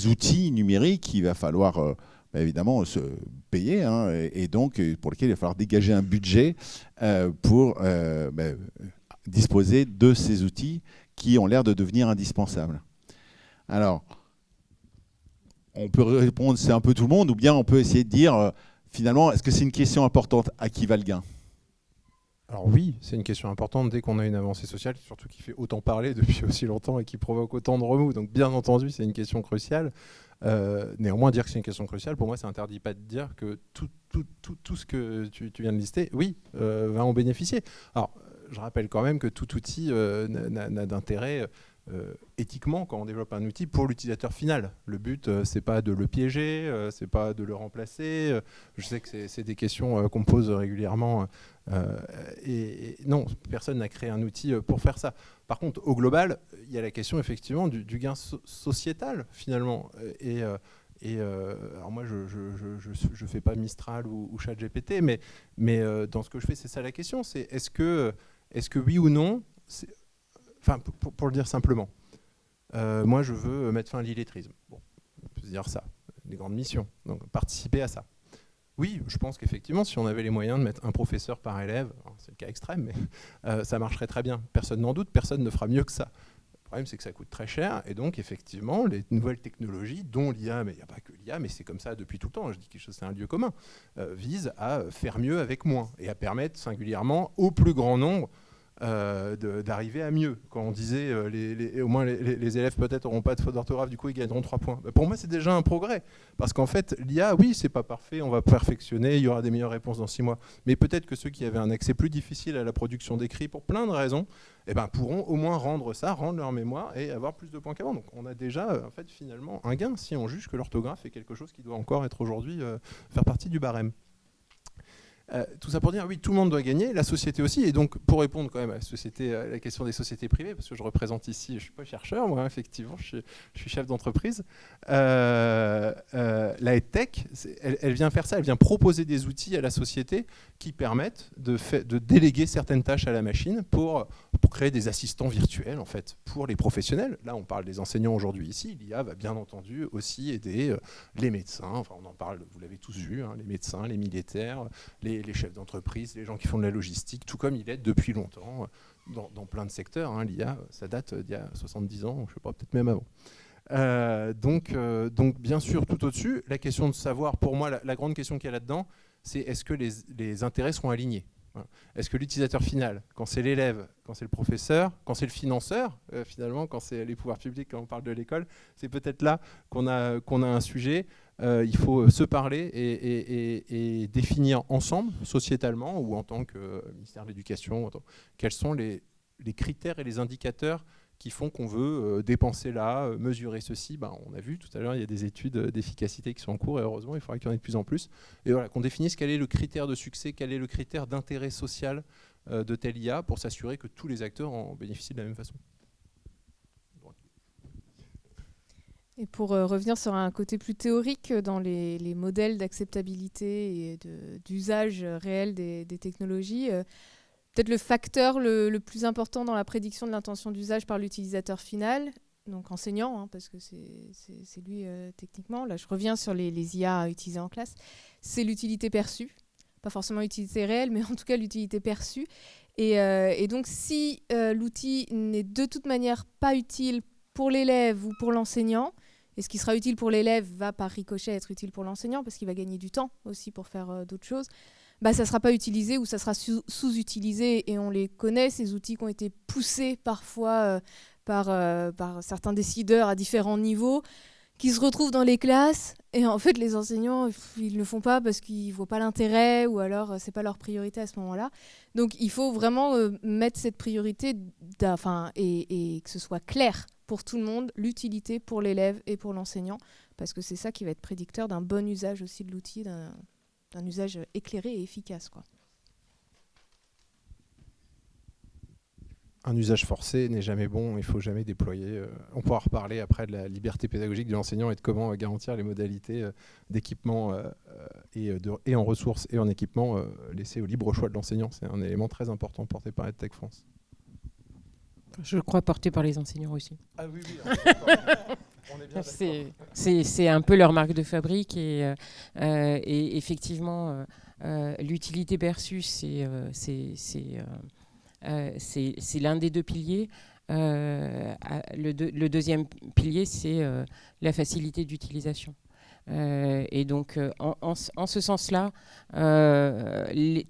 outils numériques qu'il va falloir évidemment se payer, et donc pour lesquels il va falloir dégager un budget pour disposer de ces outils qui ont l'air de devenir indispensables. Alors, on peut répondre c'est un peu tout le monde, ou bien on peut essayer de dire finalement, est-ce que c'est une question importante? À qui va le gain? Alors oui, c'est une question importante dès qu'on a une avancée sociale, surtout qui fait autant parler depuis aussi longtemps et qui provoque autant de remous. Donc bien entendu, c'est une question cruciale. Néanmoins, dire que c'est une question cruciale, pour moi, ça n'interdit pas de dire que tout ce que tu viens de lister, oui, va en bénéficier. Alors, je rappelle quand même que tout outil n'a d'intérêt éthiquement quand on développe un outil pour l'utilisateur final. Le but, c'est pas de le piéger, c'est pas de le remplacer. Je sais que c'est des questions qu'on me pose régulièrement. Et non, personne n'a créé un outil pour faire ça. Par contre, au global, il y a la question effectivement du gain sociétal finalement. Alors moi, je fais pas Mistral ou ChatGPT, mais dans ce que je fais, c'est ça la question. C'est est-ce que oui ou non, enfin, pour le dire simplement, moi, je veux mettre fin à l'illettrisme. Bon, on peut se dire ça, des grandes missions, donc participer à ça. Oui, je pense qu'effectivement, si on avait les moyens de mettre un professeur par élève, c'est le cas extrême, mais ça marcherait très bien. Personne n'en doute, personne ne fera mieux que ça. Le problème, c'est que ça coûte très cher, et donc effectivement, les nouvelles technologies, dont l'IA, mais il n'y a pas que l'IA, mais c'est comme ça depuis tout le temps, je dis quelque chose, c'est un lieu commun, visent à faire mieux avec moins, et à permettre singulièrement au plus grand nombre d'arriver à mieux. Quand on disait au moins les élèves peut-être n'auront pas de faute d'orthographe, du coup ils gagneront 3 points. Pour moi c'est déjà un progrès, parce qu'en fait l'IA, oui c'est pas parfait, on va perfectionner, il y aura des meilleures réponses dans 6 mois, mais peut-être que ceux qui avaient un accès plus difficile à la production d'écrits pour plein de raisons, pourront au moins rendre leur mémoire et avoir plus de points qu'avant. Donc on a déjà en fait finalement un gain si on juge que l'orthographe est quelque chose qui doit encore être aujourd'hui faire partie du barème. Tout ça pour dire, oui, tout le monde doit gagner, la société aussi. Et donc, pour répondre quand même à la question des sociétés privées, parce que je représente ici, je ne suis pas chercheur, moi, effectivement, je suis chef d'entreprise. La EdTech, elle vient faire ça, elle vient proposer des outils à la société qui permettent de déléguer certaines tâches à la machine pour créer des assistants virtuels, en fait, pour les professionnels. Là, on parle des enseignants aujourd'hui ici. L'IA va bien entendu aussi aider les médecins, enfin, on en parle, vous l'avez tous vu, hein, les médecins, les militaires, les chefs d'entreprise, les gens qui font de la logistique, tout comme il est depuis longtemps dans plein de secteurs. Hein, L'IA, ça date d'il y a 70 ans, je ne sais pas, peut-être même avant. Donc, bien sûr, tout au-dessus, la question de savoir, pour moi, la grande question qu'il y a là-dedans, c'est est-ce que les intérêts seront alignés ? Est-ce que l'utilisateur final, quand c'est l'élève, quand c'est le professeur, quand c'est le financeur, finalement, quand c'est les pouvoirs publics, quand on parle de l'école, c'est peut-être là qu'on a un sujet. Il faut se parler et définir ensemble, sociétalement ou en tant que ministère de l'Éducation, quels sont les critères et les indicateurs qui font qu'on veut dépenser là, mesurer ceci. On a vu tout à l'heure, il y a des études d'efficacité qui sont en cours et heureusement, il faudra qu'il y en ait de plus en plus. Et voilà, qu'on définisse quel est le critère de succès, quel est le critère d'intérêt social de telle IA pour s'assurer que tous les acteurs en bénéficient de la même façon. Et pour revenir sur un côté plus théorique dans les modèles d'acceptabilité et d'usage réel des technologies, peut-être le facteur le plus important dans la prédiction de l'intention d'usage par l'utilisateur final, donc enseignant, hein, parce que c'est lui techniquement, là je reviens sur les IA utilisées en classe, c'est l'utilité perçue, pas forcément l'utilité réelle, mais en tout cas l'utilité perçue. Et donc si l'outil n'est de toute manière pas utile pour l'élève ou pour l'enseignant, et ce qui sera utile pour l'élève va par ricochet être utile pour l'enseignant, parce qu'il va gagner du temps aussi pour faire d'autres choses, ça ne sera pas utilisé ou ça sera sous-utilisé. Et on les connaît, ces outils qui ont été poussés parfois par certains décideurs à différents niveaux, qui se retrouvent dans les classes. Et en fait, les enseignants, ils ne le font pas parce qu'ils ne voient pas l'intérêt ou alors ce n'est pas leur priorité à ce moment-là. Donc il faut vraiment mettre cette priorité et que ce soit clair pour tout le monde, l'utilité pour l'élève et pour l'enseignant, parce que c'est ça qui va être prédicteur d'un bon usage aussi de l'outil, d'un usage éclairé et efficace, quoi. Un usage forcé n'est jamais bon, il ne faut jamais déployer. On pourra reparler après de la liberté pédagogique de l'enseignant et de comment garantir les modalités d'équipement et en ressources et en équipement laissées au libre choix de l'enseignant. C'est un élément très important porté par EdTech France. Je crois porté par les enseignants aussi. Ah oui, on est bien c'est un peu leur marque de fabrique et effectivement l'utilité perçue c'est l'un des deux piliers. Le deuxième pilier c'est la facilité d'utilisation. Et donc en ce sens-là,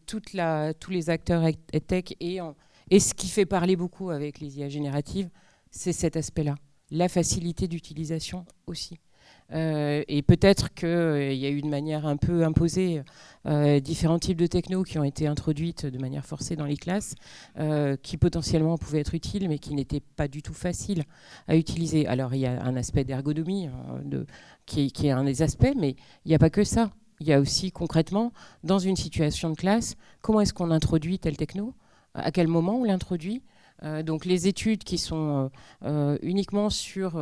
tous les acteurs EdTech et ce qui fait parler beaucoup avec les IA génératives, c'est cet aspect-là, la facilité d'utilisation aussi. Et peut-être qu'il y a eu de manière un peu imposée différents types de technos qui ont été introduites de manière forcée dans les classes, qui potentiellement pouvaient être utiles, mais qui n'étaient pas du tout faciles à utiliser. Alors il y a un aspect d'ergonomie qui est un des aspects, mais il n'y a pas que ça. Il y a aussi concrètement, dans une situation de classe, comment est-ce qu'on introduit tel techno ? À quel moment on l'introduit ? Donc les études qui sont uniquement sur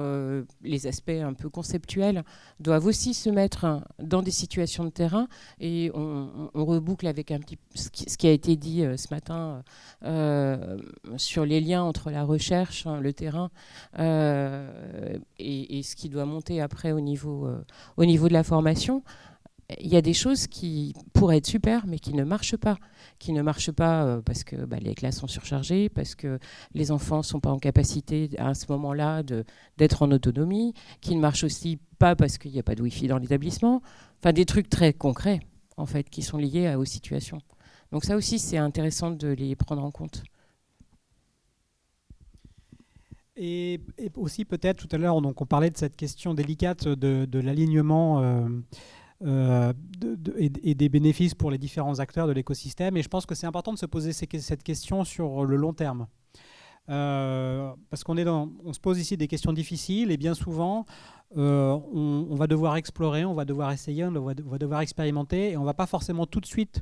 les aspects un peu conceptuels doivent aussi se mettre dans des situations de terrain, et on reboucle avec un petit ce qui a été dit ce matin sur les liens entre la recherche, le terrain et ce qui doit monter après au niveau de la formation. Il y a des choses qui pourraient être super, mais qui ne marchent pas. Qui ne marchent pas parce que les classes sont surchargées, parce que les enfants ne sont pas en capacité à ce moment-là d'être en autonomie, qui ne marchent aussi pas parce qu'il n'y a pas de Wi-Fi dans l'établissement. Enfin, des trucs très concrets, en fait, qui sont liés aux situations. Donc ça aussi, c'est intéressant de les prendre en compte. Et aussi, peut-être, tout à l'heure, on parlait de cette question délicate de l'alignement et des bénéfices pour les différents acteurs de l'écosystème. Et je pense que c'est important de se poser cette question sur le long terme. Parce qu'on se pose ici des questions difficiles, et bien souvent, on va devoir explorer, on va devoir essayer, on va devoir expérimenter, et on ne va pas forcément tout de suite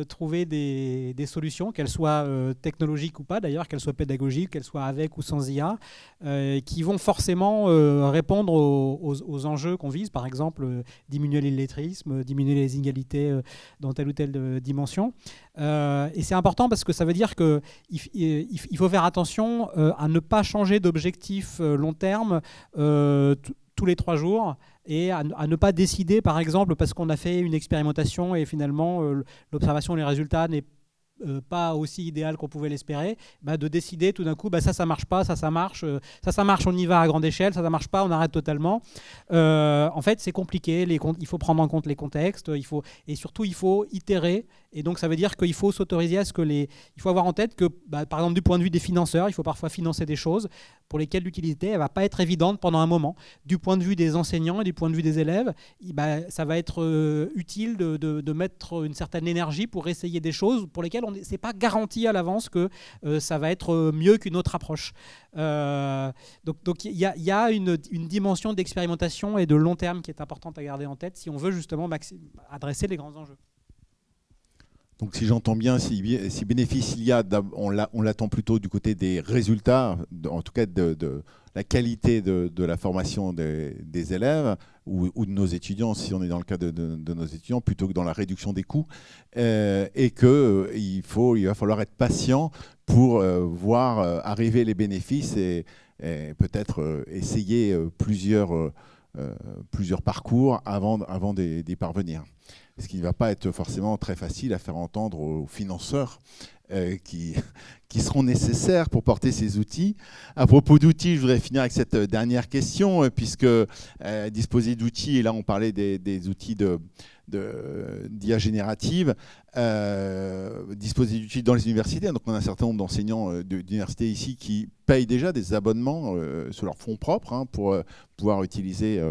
trouver des solutions, qu'elles soient technologiques ou pas d'ailleurs, qu'elles soient pédagogiques, qu'elles soient avec ou sans IA, qui vont forcément répondre aux enjeux qu'on vise, par exemple diminuer l'illettrisme, diminuer les inégalités dans telle ou telle dimension. Et c'est important parce que ça veut dire qu'il faut faire attention à ne pas changer d'objectif long terme tous les 3 jours, et à ne pas décider, par exemple, parce qu'on a fait une expérimentation et finalement l'observation, les résultats n'est pas aussi idéal qu'on pouvait l'espérer, de décider tout d'un coup, ça marche pas, ça marche, ça marche, on y va à grande échelle, ça marche pas, on arrête totalement. En fait, c'est compliqué, il faut prendre en compte les contextes, et surtout il faut itérer, et donc ça veut dire qu'il faut s'autoriser à ce que il faut avoir en tête que, par exemple, du point de vue des financeurs, il faut parfois financer des choses pour lesquelles l'utilité elle va pas être évidente pendant un moment. Du point de vue des enseignants et du point de vue des élèves, ça va être utile de mettre une certaine énergie pour essayer des choses pour lesquelles c'est pas garanti à l'avance que ça va être mieux qu'une autre approche. Donc il y a une dimension d'expérimentation et de long terme qui est importante à garder en tête si on veut justement adresser les grands enjeux. Donc si j'entends bien, si bénéfice il y a, on l'attend plutôt du côté des résultats, en tout cas de la qualité de la formation des élèves ou de nos étudiants, si on est dans le cas de nos étudiants, plutôt que dans la réduction des coûts, et qu'il va falloir être patient pour voir arriver les bénéfices et peut-être essayer plusieurs parcours avant d'y parvenir. Ce qui ne va pas être forcément très facile à faire entendre aux financeurs qui seront nécessaires pour porter ces outils. À propos d'outils, je voudrais finir avec cette dernière question, puisque disposer d'outils, et là on parlait des outils d'IA générative, disposer d'outils dans les universités. Donc on a un certain nombre d'enseignants d'universités ici qui payent déjà des abonnements sur leurs fonds propres pour pouvoir utiliser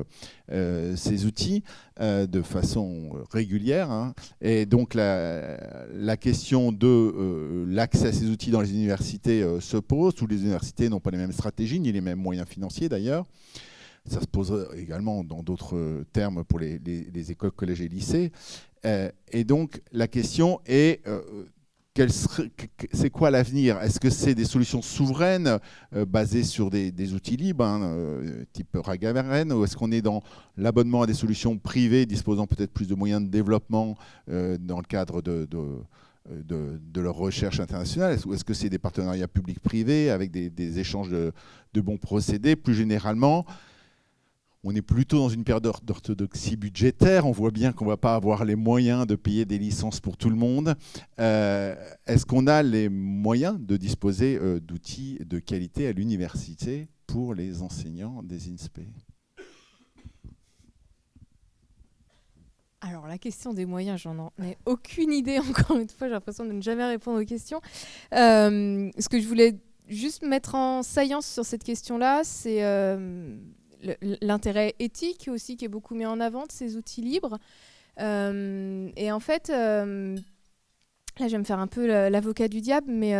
ces outils de façon régulière. Et donc la question de l'accès à ces outils dans les universités se pose. Toutes les universités n'ont pas les mêmes stratégies, ni les mêmes moyens financiers d'ailleurs. Ça se pose également dans d'autres termes pour les écoles, collèges et lycées. Et donc, la question est, c'est quoi l'avenir? Est-ce que c'est des solutions souveraines basées sur des outils libres, type Ragaveren, ou est-ce qu'on est dans l'abonnement à des solutions privées disposant peut-être plus de moyens de développement dans le cadre de leur recherche internationale, ou est-ce que c'est des partenariats publics-privés avec des échanges de bons procédés? Plus généralement, on est plutôt dans une période d'orthodoxie budgétaire. On voit bien qu'on ne va pas avoir les moyens de payer des licences pour tout le monde. Est-ce qu'on a les moyens de disposer d'outils de qualité à l'université pour les enseignants des INSPE? Alors la question des moyens, j'en ai aucune idée. Encore une fois, j'ai l'impression de ne jamais répondre aux questions. Ce que je voulais juste mettre en saillance sur cette question-là, c'est l'intérêt éthique aussi qui est beaucoup mis en avant de ces outils libres. Et en fait, là je vais me faire un peu l'avocat du diable, mais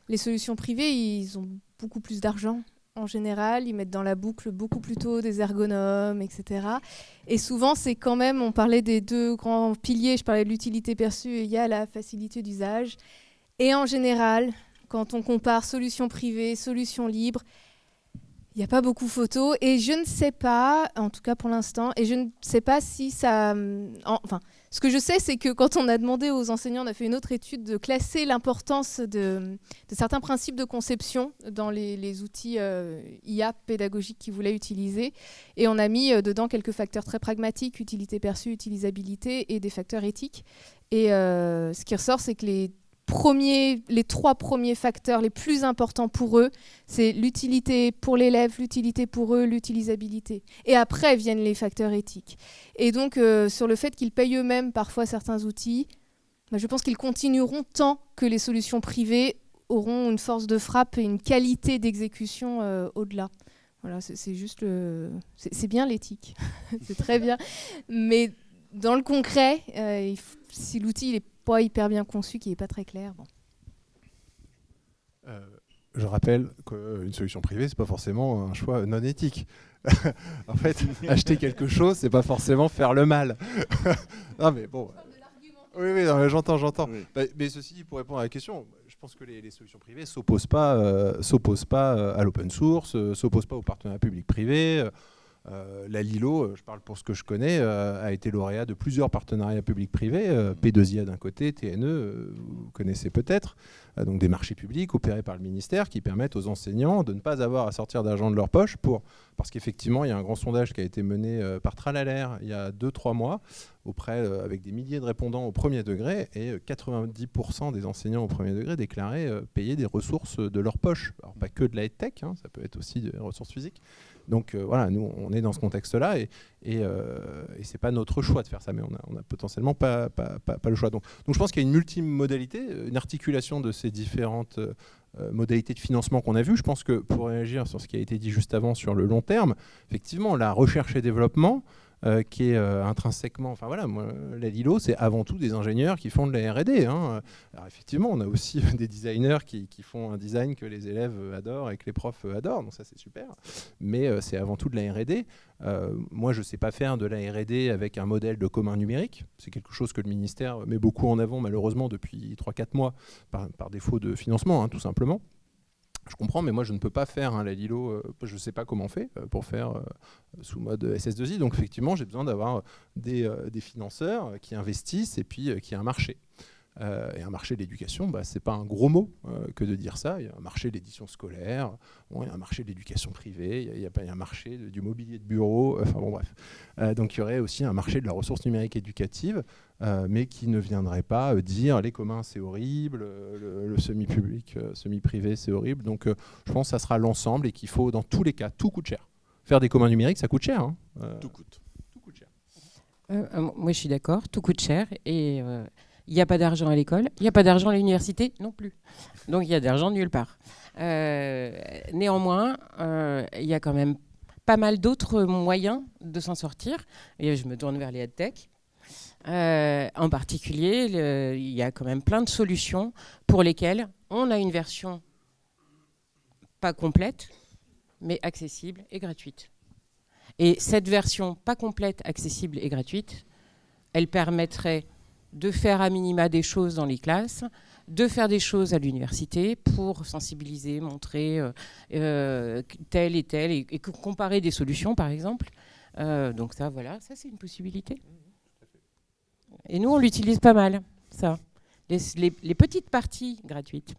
les solutions privées, ils ont beaucoup plus d'argent. En général, ils mettent dans la boucle beaucoup plus tôt des ergonomes, etc. Et souvent, c'est quand même, on parlait des deux grands piliers, je parlais de l'utilité perçue et il y a la facilité d'usage. Et en général, quand on compare solutions privées, solutions libres, il n'y a pas beaucoup photo. Et je ne sais pas, en tout cas pour l'instant, et je ne sais pas si ça... Enfin, ce que je sais, c'est que quand on a demandé aux enseignants, on a fait une autre étude de classer l'importance de certains principes de conception dans les outils IA pédagogiques qu'ils voulaient utiliser. Et on a mis dedans quelques facteurs très pragmatiques, utilité perçue, utilisabilité et des facteurs éthiques. Et ce qui ressort, c'est que les trois premiers facteurs les plus importants pour eux, c'est l'utilité pour l'élève, l'utilité pour eux, l'utilisabilité. Et après viennent les facteurs éthiques. Et donc, sur le fait qu'ils payent eux-mêmes parfois certains outils, je pense qu'ils continueront tant que les solutions privées auront une force de frappe et une qualité d'exécution au-delà. Voilà, c'est juste c'est bien l'éthique, c'est très bien. Mais dans le concret, si l'outil n'est pas hyper bien conçu, qui n'est pas très clair. Bon. Je rappelle qu'une solution privée, c'est pas forcément un choix non éthique. En fait, acheter quelque chose, c'est pas forcément faire le mal. Non mais bon. Oui, non, mais j'entends. Oui. Mais ceci, pour répondre à la question, je pense que les solutions privées s'opposent pas à l'open source, s'opposent pas aux partenariats publics-privés. La Lilo, je parle pour ce que je connais, a été lauréat de plusieurs partenariats publics-privés, P2IA d'un côté, TNE, vous connaissez peut-être, donc des marchés publics opérés par le ministère qui permettent aux enseignants de ne pas avoir à sortir d'argent de leur poche parce qu'effectivement, il y a un grand sondage qui a été mené par Tralalaire il y a 2-3 mois, avec des milliers de répondants au premier degré, et 90% des enseignants au premier degré déclaraient payer des ressources de leur poche. Alors pas que de la tech, hein, ça peut être aussi des ressources physiques. Donc voilà, nous on est dans ce contexte-là et c'est pas notre choix de faire ça, mais on a potentiellement pas le choix. Donc je pense qu'il y a une multimodalité, une articulation de ces différentes modalités de financement qu'on a vues. Je pense que pour réagir sur ce qui a été dit juste avant sur le long terme, effectivement, la recherche et développement, qui est intrinsèquement... Enfin voilà, la Lilo, c'est avant tout des ingénieurs qui font de la R&D. Hein. Alors effectivement, on a aussi des designers qui font un design que les élèves adorent et que les profs adorent, donc ça c'est super. Mais c'est avant tout de la R&D. Moi, je ne sais pas faire de la R&D avec un modèle de commun numérique. C'est quelque chose que le ministère met beaucoup en avant, malheureusement, depuis 3-4 mois, par défaut de financement, hein, tout simplement. Je comprends, mais moi je ne peux pas faire la Lilo, je ne sais pas comment on fait pour faire sous mode SS2I. Donc effectivement, j'ai besoin d'avoir des financeurs qui investissent et puis qui a un marché. Et un marché de l'éducation, ce n'est pas un gros mot que de dire ça. Il y a un marché de l'édition scolaire, il y a un marché de l'éducation privée, il y a un marché du mobilier de bureau, enfin bon bref. Donc il y aurait aussi un marché de la ressource numérique éducative, mais qui ne viendrait pas dire les communs c'est horrible, le semi-public, semi-privé c'est horrible. Donc je pense que ça sera l'ensemble et qu'il faut dans tous les cas, tout coûte cher. Faire des communs numériques, ça coûte cher. Hein. Tout coûte cher. Moi je suis d'accord, tout coûte cher et... il n'y a pas d'argent à l'école, il n'y a pas d'argent à l'université non plus. Donc il y a d'argent nulle part. Néanmoins, il y a quand même pas mal d'autres moyens de s'en sortir. Et je me tourne vers les EdTech. En particulier, il y a quand même plein de solutions pour lesquelles on a une version pas complète, mais accessible et gratuite. Et cette version pas complète, accessible et gratuite, elle permettrait de faire à minima des choses dans les classes, de faire des choses à l'université pour sensibiliser, montrer tel et tel, et comparer des solutions, par exemple. Donc ça, voilà, ça c'est une possibilité. Et nous, on l'utilise pas mal, ça. Les petites parties gratuites.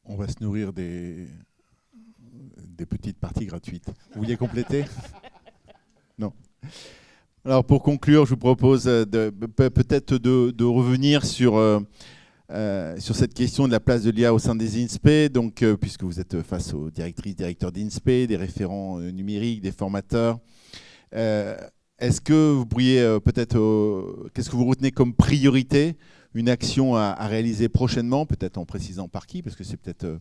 On va se nourrir des petites parties gratuites. Vous vouliez compléter ? Non. Alors pour conclure, je vous propose peut-être de revenir sur cette question de la place de l'IA au sein des INSPE, donc, puisque vous êtes face aux directeurs d'INSPE, des référents numériques, des formateurs. Est-ce que vous pourriez peut-être, qu'est-ce que vous retenez comme priorité, une action à réaliser prochainement, peut-être en précisant par qui, parce que c'est peut-être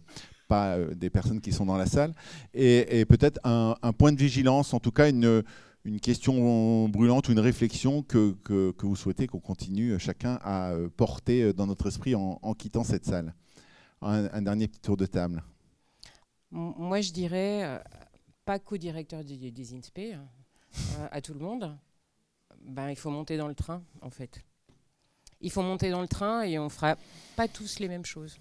pas des personnes qui sont dans la salle. Et peut-être un point de vigilance, en tout cas une question brûlante ou une réflexion que vous souhaitez qu'on continue chacun à porter dans notre esprit en quittant cette salle. Un dernier petit tour de table. Moi, je dirais, pas qu'au directeur des INSPE, à tout le monde, ben, il faut monter dans le train, en fait. Il faut monter dans le train et on ne fera pas tous les mêmes choses.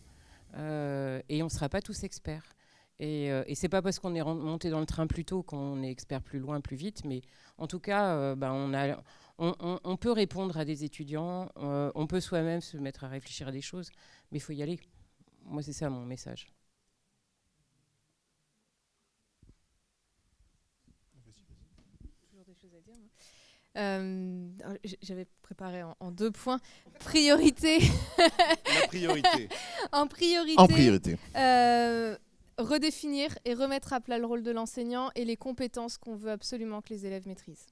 Et on ne sera pas tous experts. Et ce n'est pas parce qu'on est monté dans le train plus tôt qu'on est expert plus loin, plus vite, mais en tout cas, on peut répondre à des étudiants, on peut soi-même se mettre à réfléchir à des choses, mais il faut y aller. Moi, c'est ça mon message. Toujours des choses à dire, moi. J'avais préparé en 2 points. Priorité. La priorité. En priorité. En priorité. Redéfinir et remettre à plat le rôle de l'enseignant et les compétences qu'on veut absolument que les élèves maîtrisent.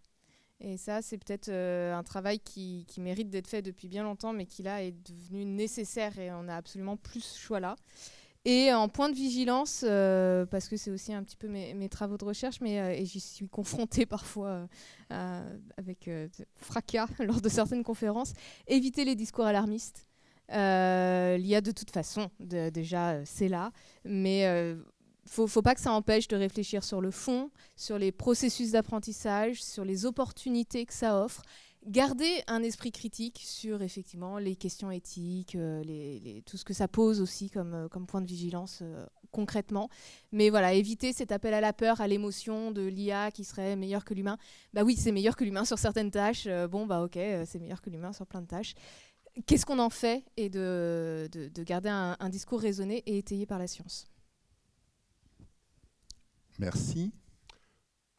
Et ça, c'est peut-être un travail qui mérite d'être fait depuis bien longtemps, mais qui là est devenu nécessaire et on n'a absolument plus ce choix-là. Et en point de vigilance, parce que c'est aussi un petit peu mes travaux de recherche, mais et j'y suis confrontée parfois avec fracas lors de certaines conférences, éviter les discours alarmistes. L'IA de toute façon, déjà c'est là, mais faut pas que ça empêche de réfléchir sur le fond, sur les processus d'apprentissage, sur les opportunités que ça offre. Garder un esprit critique sur effectivement les questions éthiques, tout ce que ça pose aussi comme point de vigilance concrètement. Mais voilà, éviter cet appel à la peur, à l'émotion de l'IA qui serait meilleur que l'humain. Bah oui, c'est meilleur que l'humain sur certaines tâches. Ok, c'est meilleur que l'humain sur plein de tâches. Qu'est-ce qu'on en fait? Et de garder un discours raisonné et étayé par la science. Merci.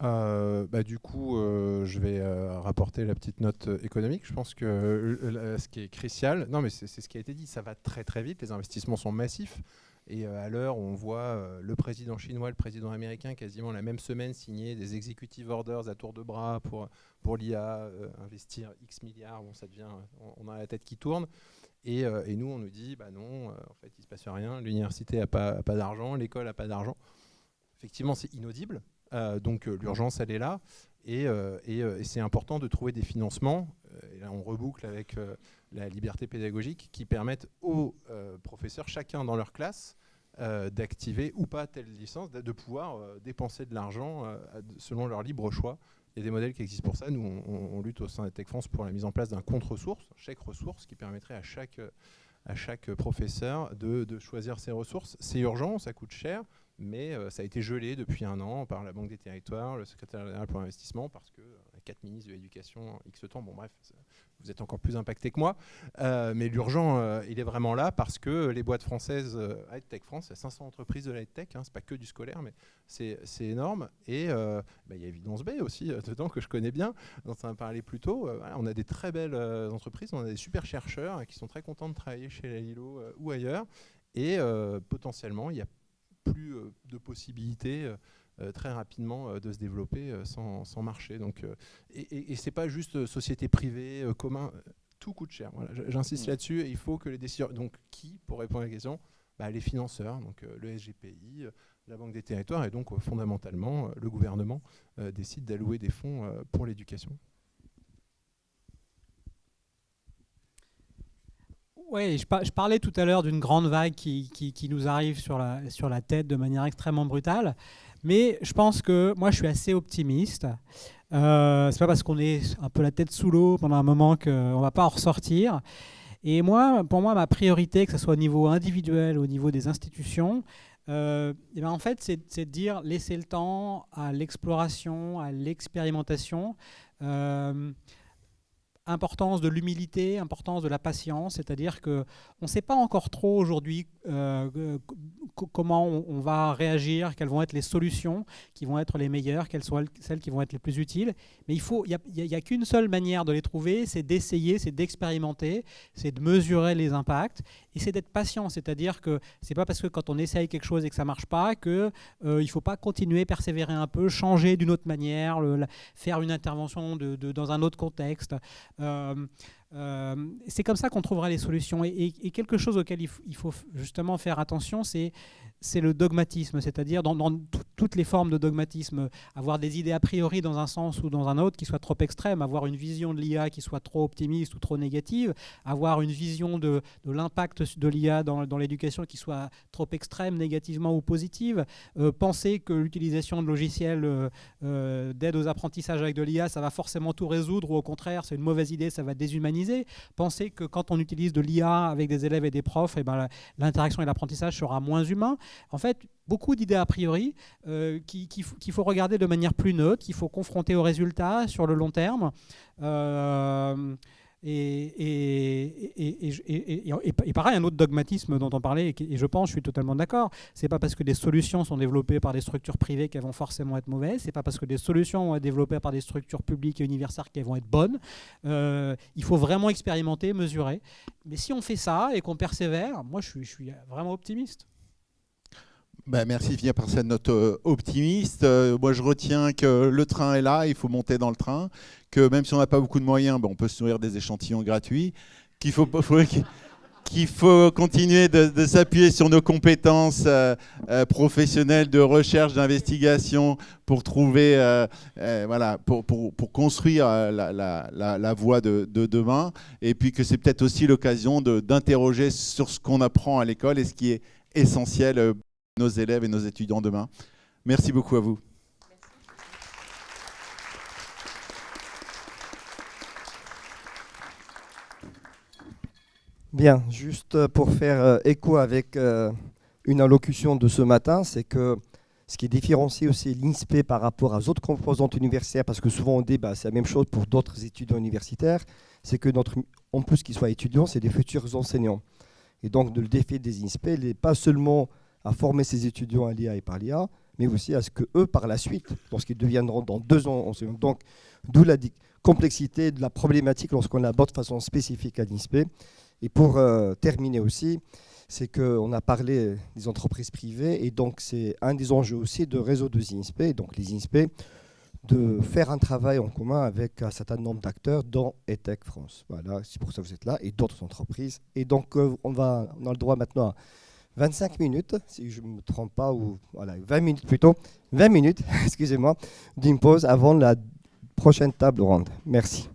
Du coup, je vais rapporter la petite note économique. Je pense que ce qui est crucial, non mais c'est ce qui a été dit, ça va très très vite, les investissements sont massifs. Et à l'heure où on voit le président chinois, le président américain quasiment la même semaine signer des executive orders à tour de bras pour l'IA, investir X milliards, bon, ça devient, on a la tête qui tourne. Et nous, on nous dit, bah non, en fait, il ne se passe rien, l'université n'a pas d'argent, l'école n'a pas d'argent. Effectivement, c'est inaudible. Donc l'urgence, elle est là. Et c'est important de trouver des financements. Et là, on reboucle avec la liberté pédagogique qui permettent aux professeurs, chacun dans leur classe, d'activer ou pas telle licence, de pouvoir dépenser de l'argent selon leur libre choix. Il y a des modèles qui existent pour ça. Nous, on lutte au sein de Tech France pour la mise en place d'un compte ressources, chèque ressources, qui permettrait à chaque professeur de choisir ses ressources. C'est urgent, ça coûte cher. Mais ça a été gelé depuis 1 an par la Banque des Territoires, le secrétaire général pour l'investissement, parce que 4 ministres de l'éducation, X temps, bon bref, vous êtes encore plus impacté que moi. Mais l'urgent, il est vraiment là parce que les boîtes françaises, Tech France, il y a 500 entreprises de la tech, hein, c'est pas que du scolaire, mais c'est énorme. Et il y a Evidence Bay aussi, dedans, que je connais bien, dont on a parlé plus tôt. On a des très belles entreprises, on a des super chercheurs qui sont très contents de travailler chez la Lilo ou ailleurs. Et potentiellement, il y a plus de possibilités très rapidement de se développer sans marché. Donc, et c'est pas juste société privée, commun, tout coûte cher. Voilà, j'insiste là-dessus, et il faut que les décideurs, donc qui, pour répondre à la question, les financeurs, donc le SGPI, la Banque des Territoires, et donc fondamentalement le gouvernement décide d'allouer des fonds pour l'éducation. Oui, je parlais tout à l'heure d'une grande vague qui nous arrive sur la tête de manière extrêmement brutale, mais je pense que moi je suis assez optimiste. C'est pas parce qu'on est un peu la tête sous l'eau pendant un moment qu'on va pas en ressortir. Et pour moi, ma priorité, que ce soit au niveau individuel, au niveau des institutions, en fait, c'est de dire laisser le temps à l'exploration, à l'expérimentation. Importance de l'humilité, importance de la patience, c'est-à-dire qu'on ne sait pas encore trop aujourd'hui comment on va réagir, quelles vont être les solutions qui vont être les meilleures, quelles sont celles qui vont être les plus utiles. Mais il n'y a qu'une seule manière de les trouver, c'est d'essayer, c'est d'expérimenter, c'est de mesurer les impacts et c'est d'être patient. C'est-à-dire que ce n'est pas parce que quand on essaye quelque chose et que ça ne marche pas qu'il ne faut pas continuer, persévérer un peu, changer d'une autre manière, faire une intervention dans un autre contexte. C'est comme ça qu'on trouvera les solutions. Et quelque chose auquel il faut justement faire attention, c'est le dogmatisme, c'est-à-dire dans toutes les formes de dogmatisme, avoir des idées a priori dans un sens ou dans un autre qui soient trop extrêmes, avoir une vision de l'IA qui soit trop optimiste ou trop négative, avoir une vision de l'impact de l'IA dans l'éducation qui soit trop extrême, négativement ou positive, penser que l'utilisation de logiciels d'aide aux apprentissages avec de l'IA, ça va forcément tout résoudre, ou au contraire, c'est une mauvaise idée, ça va déshumaniser. Penser que quand on utilise de l'IA avec des élèves et des profs, l'interaction et l'apprentissage sera moins humain. En fait, beaucoup d'idées a priori qu'il faut regarder de manière plus neutre, qu'il faut confronter aux résultats sur le long terme. Et pareil, un autre dogmatisme dont on parlait, et je pense, je suis totalement d'accord, c'est pas parce que des solutions sont développées par des structures privées qu'elles vont forcément être mauvaises, c'est pas parce que des solutions vont être développées par des structures publiques et universitaires qu'elles vont être bonnes. Il faut vraiment expérimenter, mesurer. Mais si on fait ça et qu'on persévère, moi je suis vraiment optimiste. Merci Fia par cette note optimiste. Moi je retiens que le train est là, il faut monter dans le train, que même si on n'a pas beaucoup de moyens, on peut se nourrir des échantillons gratuits, qu'il faut continuer de s'appuyer sur nos compétences professionnelles de recherche, d'investigation pour trouver, pour construire la voie de demain, et puis que c'est peut-être aussi l'occasion d'interroger sur ce qu'on apprend à l'école et ce qui est essentiel nos élèves et nos étudiants demain. Merci beaucoup à vous. Bien, juste pour faire écho avec une allocution de ce matin, c'est que ce qui différencie aussi l'INSPE par rapport aux autres composantes universitaires, parce que souvent on dit c'est la même chose pour d'autres étudiants universitaires, c'est que en plus qu'ils soient étudiants, c'est des futurs enseignants. Et donc le défi des INSPE, il n'est pas seulement à former ces étudiants à l'IA et par l'IA, mais aussi à ce qu'eux, par la suite, lorsqu'ils deviendront dans 2 ans enseignants. Donc, d'où la complexité de la problématique lorsqu'on l'aborde de façon spécifique à l'INSPE. Et pour terminer aussi, c'est qu'on a parlé des entreprises privées, et donc c'est un des enjeux aussi de réseau de INSPE, donc les INSPE, de faire un travail en commun avec un certain nombre d'acteurs dans EdTech France. Voilà, c'est pour ça que vous êtes là, et d'autres entreprises. Et donc, on a le droit maintenant à 25 minutes, si je ne me trompe pas, ou voilà, 20 minutes plutôt, 20 minutes, excusez-moi, d'une pause avant la prochaine table ronde. Merci.